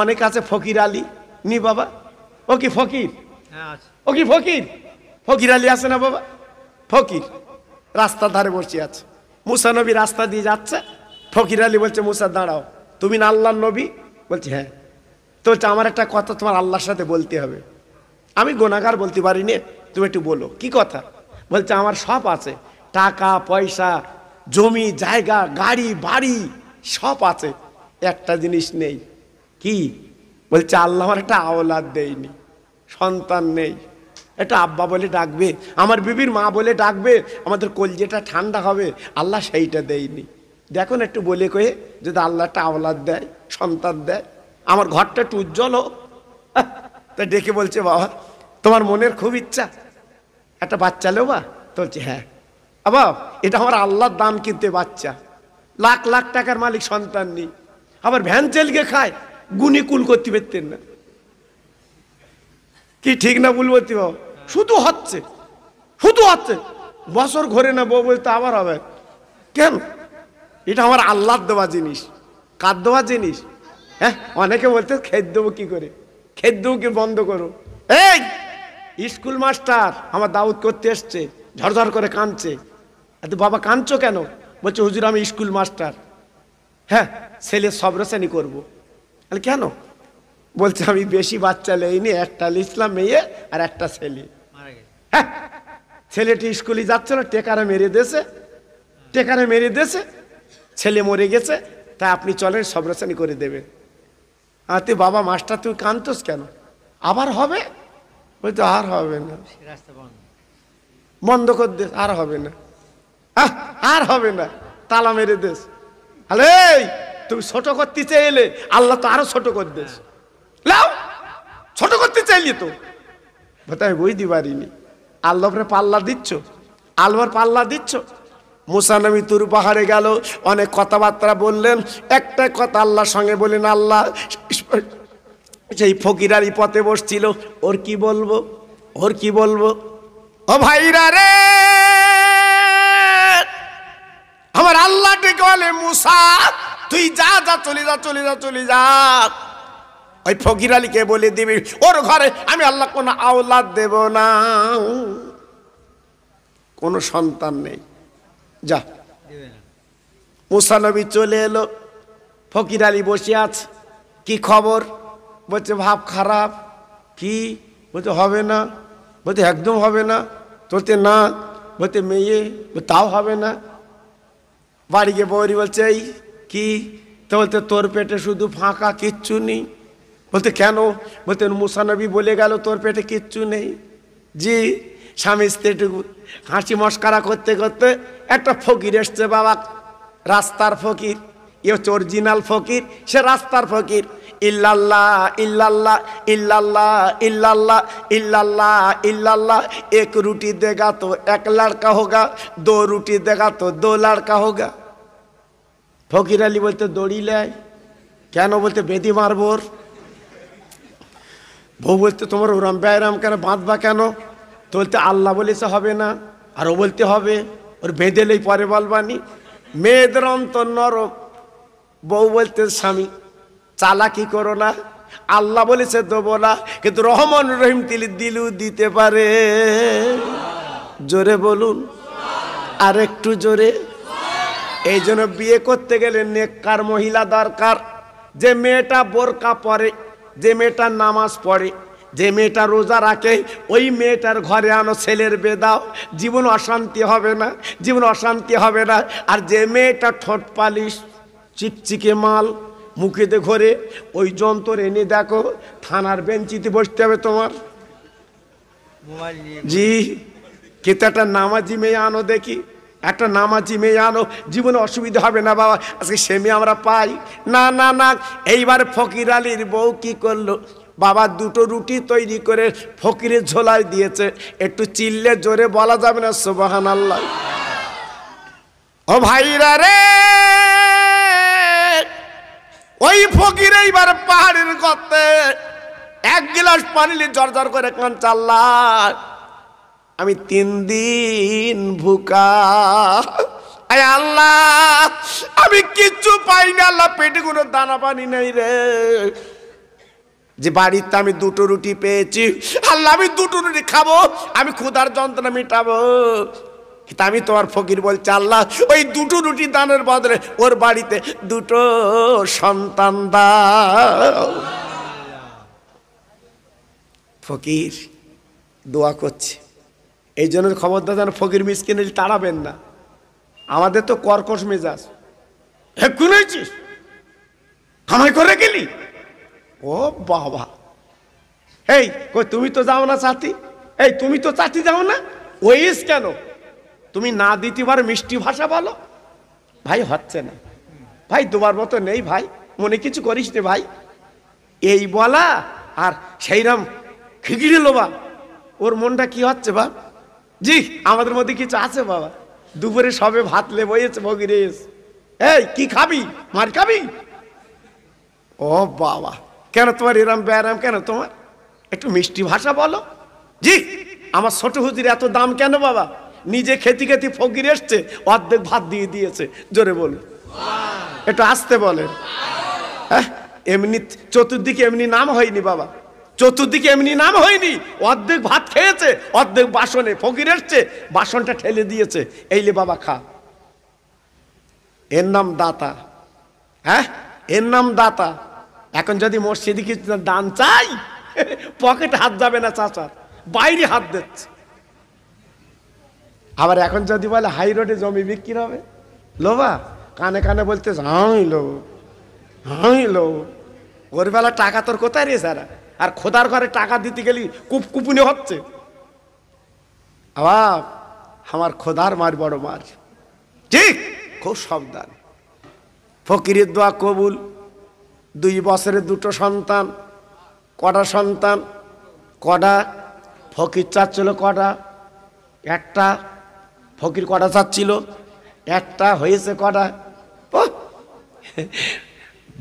অনেক আছে ফকির আলী, নি বাবা? ও কি ফকির? ও কি ফকির? ফকির আলী আছে না বাবা? ফকির রাস্তার ধারে বসে আছে। মুসা নবী রাস্তা দিয়ে যাচ্ছে, ফকির আলী বলছে, মুসা দাঁড়াও, তুমি না আল্লাহর নবী? বলছে, হ্যাঁ। তো বলছে, আমার একটা কথা তোমার আল্লাহর সাথে বলতে হবে, আমি গুনাহগার, বলতে পারি না, তুমি একটু বলো। কি কথা? বলছে, আমার সব আছে, টাকা পয়সা, জমি জায়গা, গাড়ি বাড়ি সব আছে, একটা জিনিস নেই। কি? বলছে, আল্লাহ আমার একটা আওলাদ দেয়নি, সন্তান নেই। এটা আব্বা বলে ডাকবে, আমার বিবির মা বলে ডাকবে, আমাদের কলজেটা ঠান্ডা হবে। আল্লাহ সেইটা দেয়নি। দেখুন একটু বলে কয়ে যদি আল্লাহ একটা আওলাদ দেয়, সন্তান দেয়, আমার ঘরটা একটু উজ্জ্বল হোক। তা ডেকে বলছে, বাবা তোমার মনের খুব ইচ্ছা একটা বাচ্চা নেবা? তো বলছে হ্যাঁ। বাবা এটা আমার আল্লাহর দান কিনতে বাচ্চা, লাখ লাখ টাকার মালিক সন্তান নেই, আবার ভ্যান চেলকে খায়, গুনি কুল করতে পারতেন না। কি ঠিক না ভুল বলতে বাবা? শুধু হচ্ছে, শুধু হচ্ছে, বছর ঘরে না বউ বলতে আবার হবে কেন? এটা আমার আল্লাহর দেওয়া জিনিস। কার দেওয়া জিনিস? হ্যাঁ, অনেকে বলতে খেদ দেবো কি করে, খেদ দেবো কি বন্ধ করো। এই স্কুল মাস্টার আমার দাউদ করতে এসছে, ঝরঝর করে কাঁদছে। এত বাবা কাঁদছো কেন? বলছে হুজুর আমি স্কুল মাস্টার। হ্যাঁ, ছেলে সবরসানি করবো। কেন? বলছে আমি বেশি বাচ্চা লেইনি, একটা ইসলাম মেয়ে আর একটা ছেলে। হ্যাঁ, ছেলেটি স্কুলে যাচ্ছিল, টেকারে মেরে দিয়েছে, টেকারে মেরে দিয়েছে, ছেলে মরে গেছে, তাই আপনি চলেন সবরসানি করে দেবেন। আর তুই বাবা মাস্টার তুই কাঁদতোস কেন? আবার হবে? বলতো আর হবে না, বন্ধ কর দে, আর হবে না, আর হবে না, তালা মেরে দেশ। আরে তুমি ছোট করতে চাইলে আল্লাহ তো আরো ছোট করে দেশ। লাও ছোট করতে চাইলি তো আমি বুঝতে পারিনি। আল্লাহরে পাল্লা দিচ্ছ, আল্লাহর পাল্লা দিচ্ছ। মুসা নবী তুর পাহাড়ে গেল, অনেক কথাবার্তা বললেন। একটা কথা আল্লাহর সঙ্গে বলেন, আল্লাহ সেই ফকিরারি পথে বসছিল, ওর কি বলবো, ওর কি বলবো? ও ভাইরা রে, আমার আল্লাহ ডেকে বলে মুসা তুই যা যা, চলে যা, চলে যা, চলে যা। ওই ফকির আলীকে বলে দিবি ওর ঘরে আমি আল্লাহ কোনো আওলাদ দেব না, কোনো সন্তান নেই, যা। মুসা নবী চলে এলো, ফকির আলী বসে আছে। কি খবর? বলছে ভাব খারাপ। কি? বলতে হবে না। বলতে একদম হবে না। চলতে না। বলতে মেয়ে, তাও হবে না। বাড়ি গিয়ে বৌরি বলছে এই কি? তো বলতে তোর পেটে শুধু ফাঁকা, কিচ্ছু নেই। বলতে কেন? বলতে মুসা নবী বলে গেল তোর পেটে কিচ্ছু নেই। জি। স্বামী স্ত্রী হাসি মস্কারা করতে করতে একটা ফকির এসছে, বাবা রাস্তার ফকির, এ হচ্ছে অরিজিনাল ফকির, সে রাস্তার ফকির। ইল্লাল্লাহ ইল্লাল্লাহ ইল্লাল্লাহ ইল্লাল্লাহ ইল্লাল্লাহ ইল্লাল্লাহ, এক রুটি দেगा তো এক লড়কা হোগা, দো রুটি দেगा তো দো লড়কা হোগা। ফকির আলী বলতে দড়ি লাই কেন? বলতে বেদি মারবোর। বউ বলতে তোমার ওরম ব্যায়াম কেন, বাঁধবা কেন? তো বলতে আল্লাহ বলেছে হবে না, আর ও বলতে হবে, ওর বেঁধেলেই পরে বলবানি। মেয়েদের অন্তর নরম। বউ বলতে স্বামী চালাকি করো না, আল্লাহ বলেছে দেবো না, কিন্তু রহমান রহিম দিলু দিতে পারে। জোরে বলুন, আর একটু জোরে। এই জন্য বিয়ে করতে গেলে নেককার মহিলা দরকার। যে মেয়েটা বোরকা পরে, যে মেয়েটা নামাজ পড়ে, যে মেয়েটা রোজা রাখে, ওই মেয়েটার ঘরে আনো, ছেলের বেদাও, জীবন অশান্তি হবে না, জীবন অশান্তি হবে না। আর যে মেয়েটা ঠোঁট পালিশ, চিকচিকে মাল, মুখেতে ঘরে, ওই যন্ত্র এনে দেখো, থানার বেঞ্চিতে বসতে হবে তোমার। জি, কিন্তু একটা নামাজি মেয়ে আনো দেখি, একটা নামাজি মেয়ে আনো, জীবনে অসুবিধা হবে না বাবা। আজকে সে মেয়ে আমরা পাই না। না না, এইবার ফকির আলীর বউ কি করলো? বাবা দুটো রুটি তৈরি করে ফকিরের ঝোলায় দিয়েছে। একটু চিল্লে জোরে বলা যাবে না সুবহানাল্লাহ? ও ভাইরা রে, ওই ফকির এইবার পাহাড়ের গর্তে এক গিলাস পানি নিয়ে জর্জর করে কাঁদছে, আল্লাহ আমি 3 দিন ভুকা, আয় আল্লাহ আমি কিচ্ছু পাই না, আল্লাহ পেটে কোনো দানা পানি নেই রে। যে বাড়িতে আমি দুটো রুটি পেয়েছি, আল্লাহ আমি দুটো রুটি খাবো, আমি ক্ষুধার যন্ত্রণা মেটাবো। কিন্তু আমি তোমার ফকির বলছি আল্লাহ ওই দুটো রুটি দানের বদলে ওর বাড়িতে দুটো সন্তান দাও। ফকির দোয়া করছে। এই জন্য খবরদার যেন ফকির মিসকিনে তাড়াবেন না। আমাদের তো কর্কশ মেজাজ, শুনেছিস কামাই করে গেলি, ও বাবা, এই কই তুমি তো যাও না সাথী, এই তুমি তো চাটি যাও না, ওইস কেন? তুমি না দিতে পারো মিষ্টি ভাষা বলো। ভাই হচ্ছে না ভাই, তোমার মতো নেই ভাই, মনে কিছু করিস রে ভাই। এই বলা আর সেইরাম খিগড়ি লোবা, ওর মনটা কি হচ্ছে বাপ? জি আমাদের মধ্যে কিছু আছে বাবা। দুপুরে সবে ভাত লে বইয়েছে ভগিরেস, এই কি খাবি? মার খাবি? ও বাবা, কেন তোমার এরাম ব্যারাম কেন? তোমার একটু মিষ্টি ভাষা বলো। জি আমার ছোট হুজির এত দাম কেন বাবা? নিজে খেতে খেতে ফকির এসছে, অর্ধেক ভাত দিয়ে দিয়েছে। জোরে বলুন, একটু আসতে বলেন। হ্যাঁ এমনি চতুর্দিকে এমনি নাম হয়নি বাবা, চতুর্দিকে এমনি নাম হয়নি। অর্ধেক ভাত খেয়েছে, অর্ধেক বাসনে ফকির এসছে, বাসনটা ঠেলে দিয়েছে, এইলে বাবা খা। এর নাম দাতা। হ্যাঁ এর নাম দাতা। এখন যদি মসজিদে কিছু দান চাই, পকেটে হাত যাবে না চাচার, বাইরে হাত দিচ্ছে। আবার এখন যদি বলে হাই রোডে জমি বিক্রি হবে, লোবা কানে কানে বলতে হাই লো, হাই লো। ওর বেলা টাকা তোর কোথায় রে সারা? আর খোদার ঘরে টাকা দিতে গেলি কুপকুপুনি হচ্ছে। আবার আমার খোদার মার বড় মার, ঠিক খুব সাবধান। ফকিরের দোয়া কবুল। 2 বছরের 2টো সন্তান। কটা সন্তান? কটা? ফকির চাচ্ছিল কটা? একটা। ফকির কটা চাচ্ছিল? একটা। হয়েছে কটা?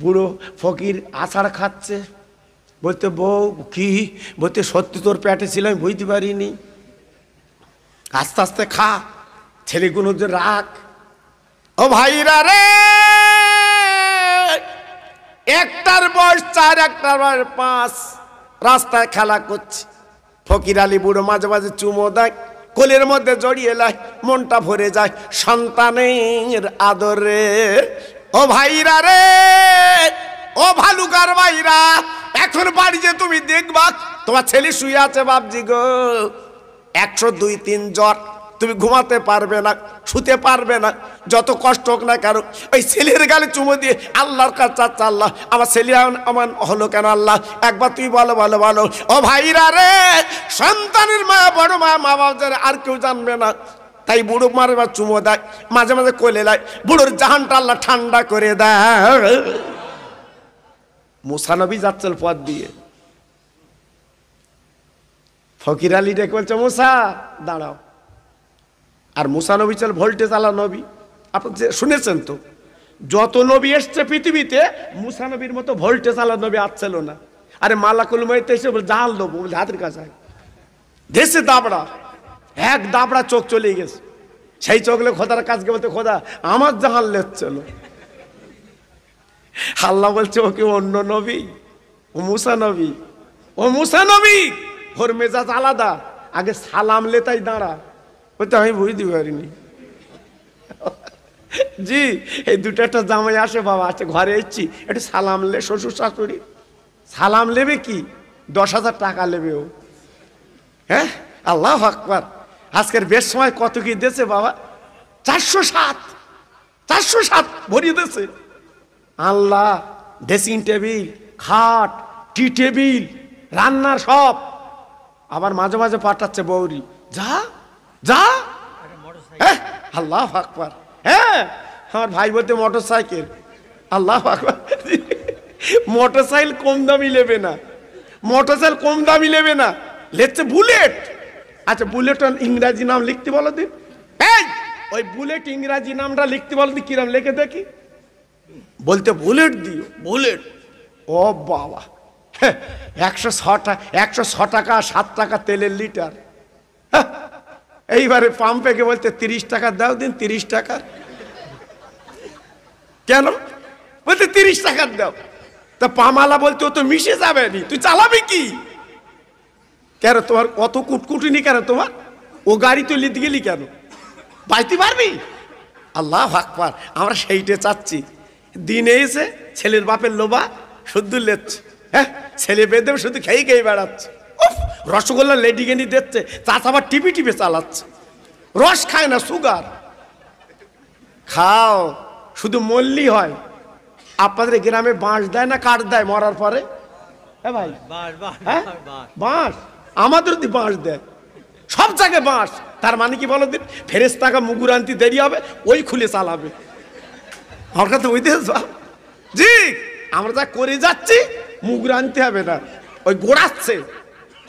বুড়ো ফকির আছাড় খাচ্ছে, বলতে বউ কি? বলতে সত্যি তোর পেটে ছিল, আমি বুঝতে পারিনি। আস্তে আস্তে খা, ছেলেগুলো যে রাখ। ও ভাইরা রে, একটার বয়স 4, একটার বয়স 5, রাস্তায় খেলা করছে। ফকির আলী বুড়ো মাঝে মাঝে চুমো দেয়, কোলের মধ্যে জড়িয়ে লাই, মনটা ভরে যায় সন্তানের আদরে। ও ভাইরা রে, ও ভালুকার ভাইরা, এখন বাড়ি যে তুমি দেখবা তোমার ছেলে শুয়ে আছে বাপজি গো, 102-3 জ্বর, তুমি ঘুমাতে পারবে না, শুতে পারবে না, যত কষ্ট হোক না কেন ওই ছেলের গালে চুমো দিয়ে আল্লাহর কাছে চাচ্ছে, আল্লাহ আমার ছেলে আমার হলো কেন আল্লাহ, একবার তুই বলো বলো বলো। ও ভাইরা রে, সন্তানের মা বড় মা, মা বাবার আর কেউ জানবে না, তাই বুড়ো মারে বা চুমো দেয়, মাঝে মাঝে কোলে দেয়, বুড়োর জাহানটা আল্লাহ ঠান্ডা করে দেয়। মুসা নবী যাচ্ছিল পথ দিয়ে, ফকির আলী ডেকে বলছে মুসা দাঁড়াও। আর মুসা নবী চল ভোল্টেজ আলা নবী, আপনি শুনেছেন তো, যত নবী এসছে পৃথিবীতে মুসা নবীর মতো ভোল্টেজ আলা নবী আসছিল না। আরে মালাকুল মইতে এসে বলে জাহাল দেবো, বলে হাতের কাছে দেশে দাবড়া, এক দাবড়া চোখ চলে গেছে। সেই চোখলে খোদার কাজকে বলতে, খোদা আমার জাহান লেচ্ছিল। আল্লাহ বলছে ও কি অন্য নবী? ও মুসা নবী, ও মুসা নবী, ওর মেজাজ আলাদা, আগে সালাম লে তাই দাঁড়া। ওই তো আমি বুঝতে পারিনি। জি এই দুটো একটা জামাই আসে বাবা, আছে ঘরে এসছি, একটু সালাম লে। শ্বশুর শাশুড়ি সালাম লেবে কি? 10,000 টাকা লেবে ও। হ্যাঁ আল্লাহু আকবার। আজকের বেশ সময় কত কি দিয়েছে বাবা? 407 ভরিয়ে দিয়েছে। আল্লাহ, ড্রেসিং টেবিল, খাট, টি টেবিল, রান্নার সব। আবার মাঝে মাঝে পাঠাচ্ছে বৌরি, যা যা। হ্যাঁ আল্লাহু আকবার। হ্যাঁ আমার ভাই বলতে মোটর সাইকেল। আল্লাহু আকবার। মোটর সাইকেল কম দামি নেবে না, মোটর সাইকেল কম দামি নেবে না, লেখছে বুলেট। আচ্ছা বুলেট ইংরাজি নাম লিখতে বলো দিন। এই ওই বুলেট ইংরাজি নামটা লিখতে বলো দিন, কিরাম লিখে দেখি। বলতে বুলেট দিও, বুলেট। ও বাবা, 106 টাকা 7 টাকা তেলের লিটার। এইবারে পাম্পে কে বলতে 30 টাকা দাও দিন, 30 টাকা। কেন বলতে 30 টাকা দাও। তা পামালা বলতে ও তো মিশে যাবে নি, তুই চালাবি কি? কেন তোমার অত কুটকুটিনি কেন তোমার? ও গাড়ি তুই লিতে গেলি কেন? বাইতে পারবি? আল্লাহু আকবার। আমরা সেইটে চাচ্ছি। দিনে এসে ছেলের বাপের লোবা শুদ্ধ লেচ্ছে। হ্যাঁ ছেলে বেঁধে শুধু খেয়ে খেয়ে বেড়াচ্ছে। রসগোল্লা লেডিকেনি দিচ্ছে, চাষ আবার টিপি টিপে চালাচ্ছে। রস খায় না, সুগার। খাও, শুধু মল্লি হয়। আপনাদের গ্রামে বাঁশ দেয় না কাঠ দেয় মরার পরে? হ্যাঁ ভাই, হ্যাঁ বাঁশ। আমাদের বাঁশ দেয়। সব জায়গায় বাঁশ। তার মানে কি বলো দিন, ফেরেশতাকে মুগুর আনতে দেরি হবে, ওই খুলে চালাবে। আমার কথা বুঝতে জি, আমরা যা করে যাচ্ছি মুগুর আনতে হবে না, ওই গোড়াচ্ছে।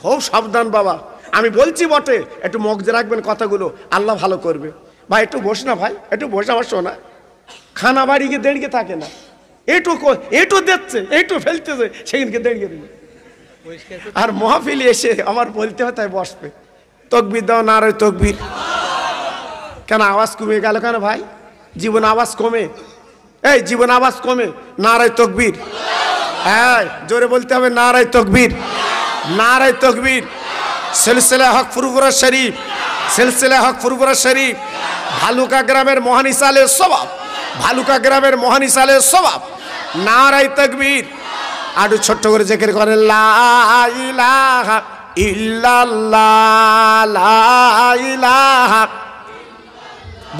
খুব সাবধান বাবা, আমি বলছি বটে, একটু মগজে রাখবেন কথাগুলো, আল্লাহ ভালো করবে। ভাই একটু বস না, ভাই একটু বসে, আমার শোনা। খানা বাড়ি গিয়ে দাঁড়িয়ে থাকে না, এটু দিচ্ছে, এটু ফেলতেছে, সেখানকে দাঁড়িয়ে দিবে। আর মহাফিল এসে আমার বলতে হয়, তাই বসবে। তকবির দাও, নারে তকবির। কেন আওয়াজ কমে গেল কেন ভাই? জীবন আওয়াজ কমে, এই জীবন আওয়াজ কমে। নারে তকবির, হ্যাঁ জোরে বলতে হবে, নারে তকবির, নারে তকবির। সিলসিলা হক ফুরফুরা শরীফ, সিলসিলা হক ফুরফুরা শরীফ, ভালুকা গ্রামের মহানিসালের সওয়াব, ভালুকা গ্রামের মহানিসালের সওয়াব। নারে তকবির। আরো ছোট্ট করে জিকির করেন, লা ইলাহা ইল্লাল্লাহ, লা ইলাহা।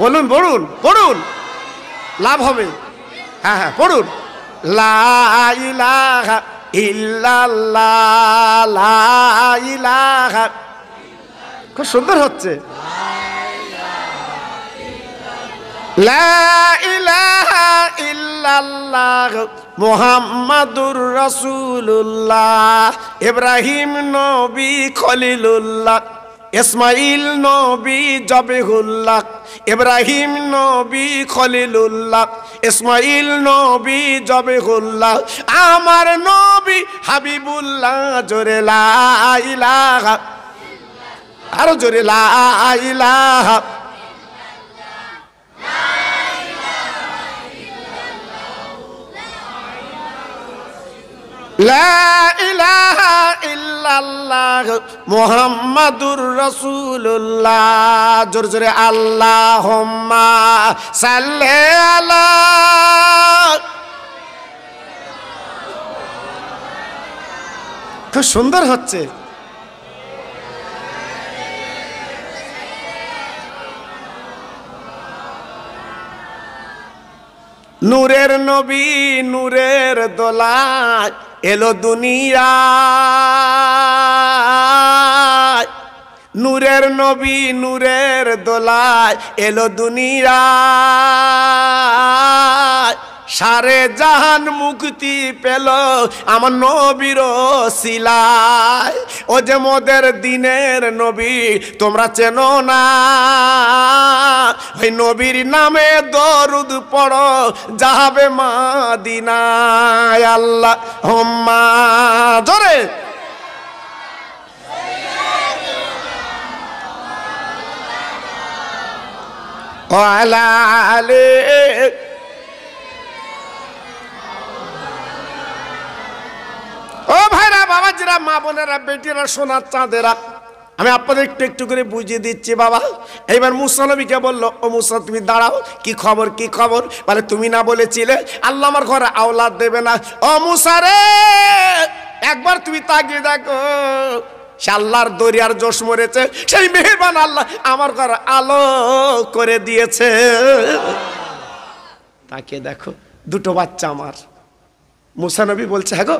বলুন বলুন পড়ুন, লাভ হবে। হ্যাঁ হ্যাঁ পড়ুন, লা ইলাহা ইল্লাল্লাহ, লা ইলাহা। খুব সুন্দর হচ্ছে। লা ইলাহা ইল্লাল্লাহ মুহাম্মাদুর রাসূলুল্লাহ। ইব্রাহিম নবী খলিলুল্লাহ, ইসমাইল নবী জবিহুল্লাহ, ইব্রাহিম নবী খলিলুল্লাহ, ইসমাইল নবী জবিহুল্লাহ, আমার নবী হাবিবুল্লাহ। জোরে লা ইলাহা, আরো জোরে লা ইলাহা। লা ইলাহা ইল্লাল্লাহ মুহাম্মাদুর রাসূলুল্লাহ। জোরে জোরে আল্লাহুম্মা সাল্লি আলা। খুব সুন্দর হচ্ছে। নূরের নবী নূরের দোলায় এলো দুনিয়ায়, নূরের নবী নূরের দোলায় এলো দুনিয়ায়। সারে জাহান মুক্তি পেল আমার নবীর ওসিলায়। ও যে মোদের দিনের নবী তোমরা চেনো না, ওই নবীর নামে দরুদ পড়ো যাবে মাদিনায়। আল্লাহুম্মা জোরে ওয়া আলা আলি। ও ভাইরা, বাবাজিরা, মা বোনেরা, বেটিরা, সোনার চাঁদেরা, আমি আপনাদের একটু একটু করে বুঝিয়ে দিচ্ছি বাবা। এইবার মুসা নবীকে বললো, ও মুসা তুমি দাঁড়াও, কি খবর কি খবর? বলে তুমি না বলেছিলে আল্লাহ আমার ঘরে আওলাদ দেবে না? ও মুসা রে, একবার তুমি তাকিয়ে দেখো, সে আল্লাহর দরিয়ার জোশ মরেছে, সেই মেহেরবান আল্লাহ আমার ঘরে আলো করে দিয়েছে। তাকিয়ে দেখো, দুটো বাচ্চা আমার। মুসা নবী বলছে, হ্যাঁ গো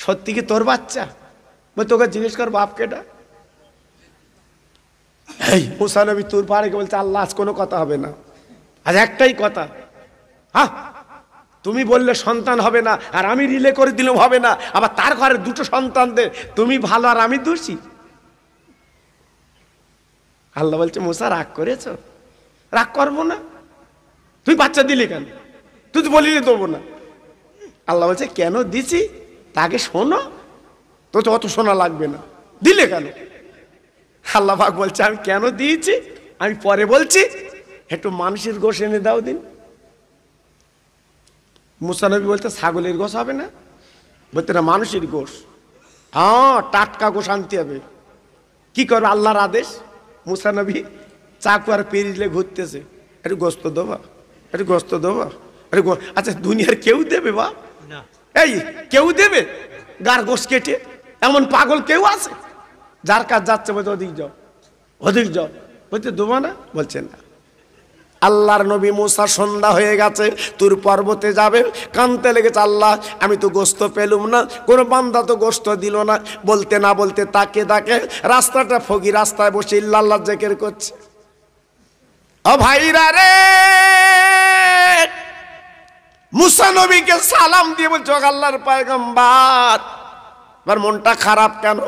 সত্যি কি তোর বাচ্চা? বল তোকে জিজ্ঞেস কর বাপ কেটা। এই মুসা নবী তোর পাড়ে বলছে, আল্লাহ আজ কোনো কথা হবে না, আজ একটাই কথা। হ্যাঁ তুমি বললে সন্তান হবে না, আর আমি রিলে করে দিলেও হবে না, আবার তার ঘরে দুটো সন্তান দে, তুমি ভালো আর আমি দোষী। আল্লাহ বলছে, মুসা রাগ করেছ? রাগ করবো না, তুই বাচ্চা দিলি কেন? তুই তো বলিনি দেবো না। আল্লাহ বলছে, কেন দিছি তাকে শোনো, তো অত শোনা লাগবে না, দিলে কেন? আল্লাহ পাক বলছে, আমি কেন দিয়েছি আমি পরে বলছি, একটু মানুষের গোশ এনে দাও দিন। মুসা নবী বলতে, ছাগলের গোশ হবে না? বলতে না, মানুষের গোশ। হ্যাঁ টাটকা গোশ আনতে হবে। কি করবে? আল্লাহর আদেশ। মুসা নবী চাকু আর পেরিলে ঘুরতেছে, একটু গোস্ত দেবা, একটু গোস্ত দেবা, একটু। আচ্ছা দুনিয়ার কেউ দেবে বা? এই কেউ দেবে গার গোশ কেটে? এমন পাগল কেউ আছে? যার কাজ যাচ্ছে বলছে ওদিক যাও, ওদিক যাও, বলছে দেবো না? বলছে না। আল্লাহর নবী মুসা সন্ধ্যা হয়ে গেছে, তুর পর্বতে যাবে, কানতে লেগেছে, আল্লাহ আমি তো গোস্ত পেলুম না, কোনো বান্দা তো গোস্ত দিল না। বলতে না বলতে তাকে তাকে রাস্তাটা ফকির রাস্তায় বসে ইল্লাল্লাহ জিকির করছে। ও ভাইরা রে, মুসা নবীকে সালাম দিয়ে বলছে, আল্লাহর পয়গম্বর, তোমার মনটা খারাপ কেন,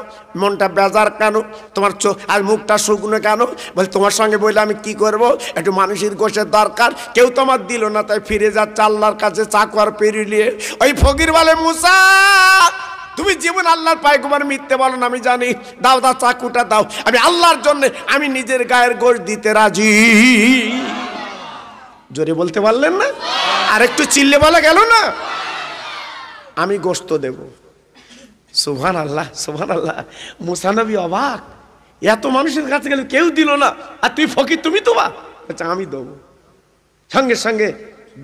মনটা বেজার কেন, তোমার চোখ আর মুখটা শুকনো কেন? বলে তোমার সঙ্গে বললে আমি কি করব, একটু মানুষের গোশের দরকার, কেউ তোমার দিল না, তাই ফিরে যাচ্ছে আল্লাহর কাছে চাকু আর পেরিয়ে। ওই ফকির বলে, মুসা তুমি জীবন আল্লাহর পয়গম্বর মিথ্যে বলো না আমি জানি, দাও দাও চাকুটা দাও, আমি আল্লাহর জন্য আমি নিজের গায়ের গোশ দিতে রাজি। জোরে বলতে পারলেন না? আর একটু চিল্লে বলা গেল না, আমি গোশত দেব। সুবহানাল্লাহ সুবহানাল্লাহ। মুসা নবী অবাক, এত মানুষের কাছে গেল কেউ দিল না, আর তুই ফকির, তুমি তো বা, আচ্ছা আমি দেবো। সঙ্গে সঙ্গে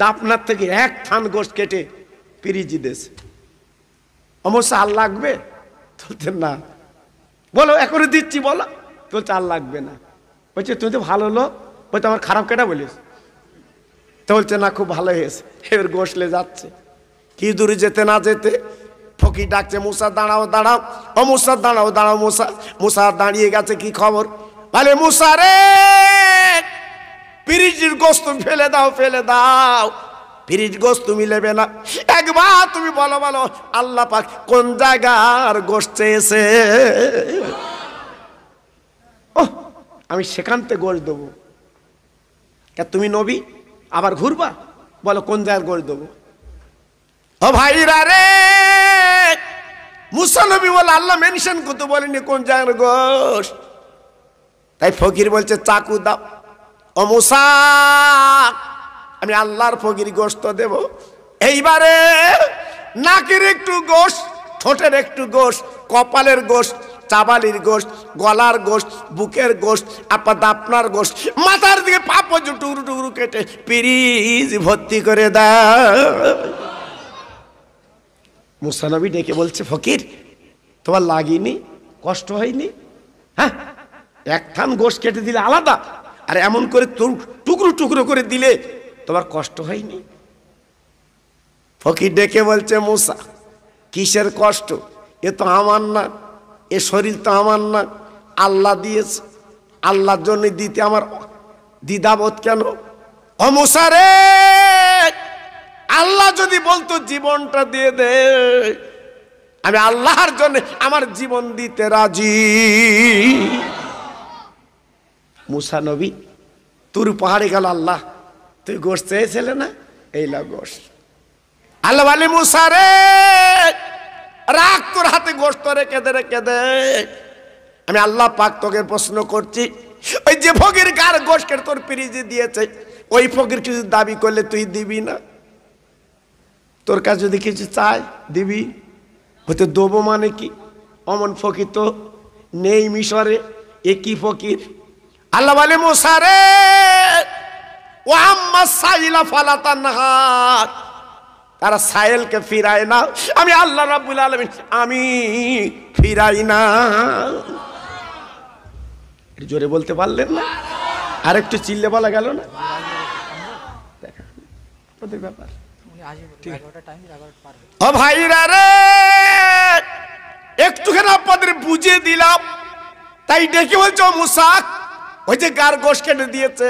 দাপনার থেকে এক থান গোশত কেটে পিরিজি দেশ। অমসা আর লাগবে? বলছেন না। বলো এখনো দিচ্ছি, বলো। বলছে আর লাগবে না। বলছে তুই তো ভালো লোক, বলছে আমার খারাপ কেটা বলিস? তো বলছে না খুব ভালো হয়েছে। এবার গোসলে যাচ্ছে, কি দূরে যেতে না যেতে ফকির ডাকছে, মুসা দাঁড়াও দাঁড়াও, ও মুসা দাঁড়াও দাঁড়াও। মুসা মুসা দাঁড়িয়ে গেছে, কি খবর? বলে মুসা রে, পিরিজির গোশত ফেলে দাও ফেলে দাও, পিরিজ গোশত তুমি নেবে না, একবার তুমি বলো বলো আল্লাহ পাক কোন জায়গার গোশত চেয়েছে, ও আমি সেখান থেকে গোশত দেবো। তুমি নবী আবার ঘুরবা, বলো কোন জায়গার গোশত দেবো। ও ভাইরা রে, মুসা নবী বলে আল্লাহ মেনশন করতে বলেনি কোন জায়গার গোশত, তাই ফকির বলছে চাকু দাও। ও মুসা, আমি আল্লাহর ফকির গোশত দেব। এইবারে নাকের একটু গোশ, ঠোঁটের একটু গোশ, কপালের গোশ, চাবালির গোশ, গলার গোশ, বুকের গোশ, আপা দাপনার গোশ, মাথার দিকে পাপো টুকরো টুকরো কেটে পিরিজ ভর্তি করে দেয়। মুসা নবী ডেকে বলছে, ফকির তোমার লাগেনি, কষ্ট হয়নি? হ্যাঁ, এক থান গোশ কেটে দিলে আলাদা, আর এমন করে টুকরো টুকরো করে দিলে তোমার কষ্ট হয়নি? ফকির ডেকে বলছে, মুসা কিসের কষ্ট? এ তো আমার না, এ শরীর তো আমার না, আল্লাহ দিয়েছে, আল্লাহর জন্য দিতে আমার দ্বিধাবোধ কেন? ও মুসা রে, আল্লাহ যদি বলতো জীবনটা দিয়ে দে, আমি আল্লাহর জন্য আমার জীবন দিতে রাজি। মুসা নবী তুর পাহাড়ে গেল, আল্লাহ তুই গোশত চেয়েছিলে না, এই লা গোশত। আল্লাহ বলে, মুসা রে রাখ তোর হাতে গোশত, রেখে দে রেখে দে, আমি আল্লাহ পাক তোকে প্রশ্ন করছি, ওই যে ফকির কার গোশত তোর পিরিজে দিয়েছে, ওই ফকির কিছু দাবি করলে তুই দিবি না? তোর কাছে যদি কিছু চায় দিবি? হয়তো দেবো মানে কি? অমন ফকির তো নেই মিশরে, এ কি ফকির? আল্লাহ বলে, মুসা রে ও আম্মা সাইলা ফালা তানহার, তারা সাইলকে ফিরায় না, আমি আল্লাহ রাব্বুল আলামিন আমি ফিরাই না। জোরে বলতে পারলেন না? আর একটু চিল্লে বলা গেল না? ব্যাপার। ও ভাইরা রে, একটুখানি আপনাদের বুঝিয়ে দিলাম, তাই ডেকে বলছো, মুসা ওই যে গার গোশ কেটে দিয়েছে,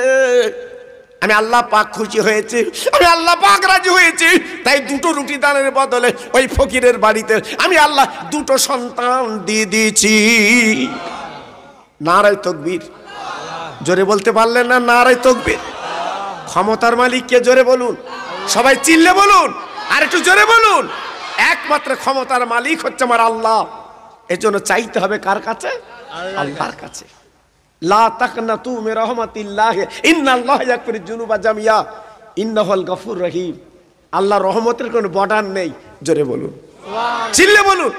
আমি আল্লাহ পাক খুশি হয়েছি, আমি আল্লাহ পাক রাজি হয়েছি, তাই দুটো রুটি দানের বদলে ওই ফকিরের বাড়িতে আমি আল্লাহ দুটো সন্তান দিয়ে দিয়েছি। নারায়ে তাকবীর। জোরে বলতে পারলেন না? নারায়ে তাকবীর। ক্ষমতার মালিক কে? জোরে বলুন, সবাই চিল্লে বলুন, আর একটু জোরে বলুন। একমাত্র ক্ষমতার মালিক হচ্ছে আমার আল্লাহ। এজন্য চাইতে হবে কার কাছে? আল্লাহর কাছে। লা তাকনাতু মির রাহমাতিল্লাহ, ইন্নাল্লাহা ইয়াগফিরুয যুনুবা জামিয়া, ইন্নাহুল গফুর রহিম। আল্লাহর রহমতের কোনো বর্ডার নেই। জোরে বলুন, চিল্লে বলুন।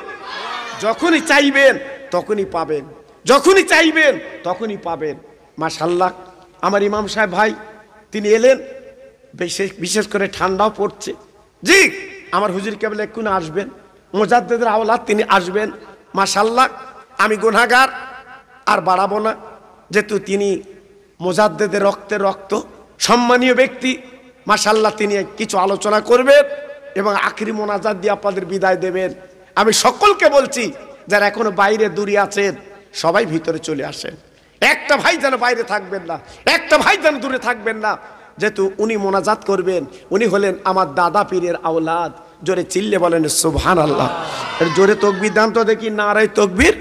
যখনই চাইবেন তখনই পাবেন, যখনই চাইবেন তখনই পাবেন। মাশাআল্লাহ, আমার ইমাম সাহেব ভাই তিনি এলেন, বিশেষ করে ঠান্ডাও পড়ছে। জি, আমার হুজুর কেবল এক্ষুনি আসবেন, মুজাদ্দিদের আওলাদ তিনি আসবেন। মাশাআল্লাহ, আমি গুনাহগার, আর বাড়াবো না, যেহেতু তিনি মুজাদ্দিদের রক্তে রক্ত, সম্মানীয় ব্যক্তি, মাশাআল্লাহ, তিনি কিছু আলোচনা করবেন এবং আখিরি মোনাজাত দিয়ে আপনাদের বিদায় দেবেন। আমি সকলকে বলছি যারা এখনো বাইরে দূরে আছেন সবাই ভিতরে চলে আসেন। একটা ভাই যেন বাইরে থাকবেন না, একটা ভাই যেন দূরে থাকবেন না। যেহেতু উনি মোনাজাত করবেন, উনি হলেন আমার দাদা পীরের আওলাদ। জোরে চিল্লে বলেন সুবহানাল্লাহ। জোরে তকবীর দান তো দেখি, নারায়ে তকবীর।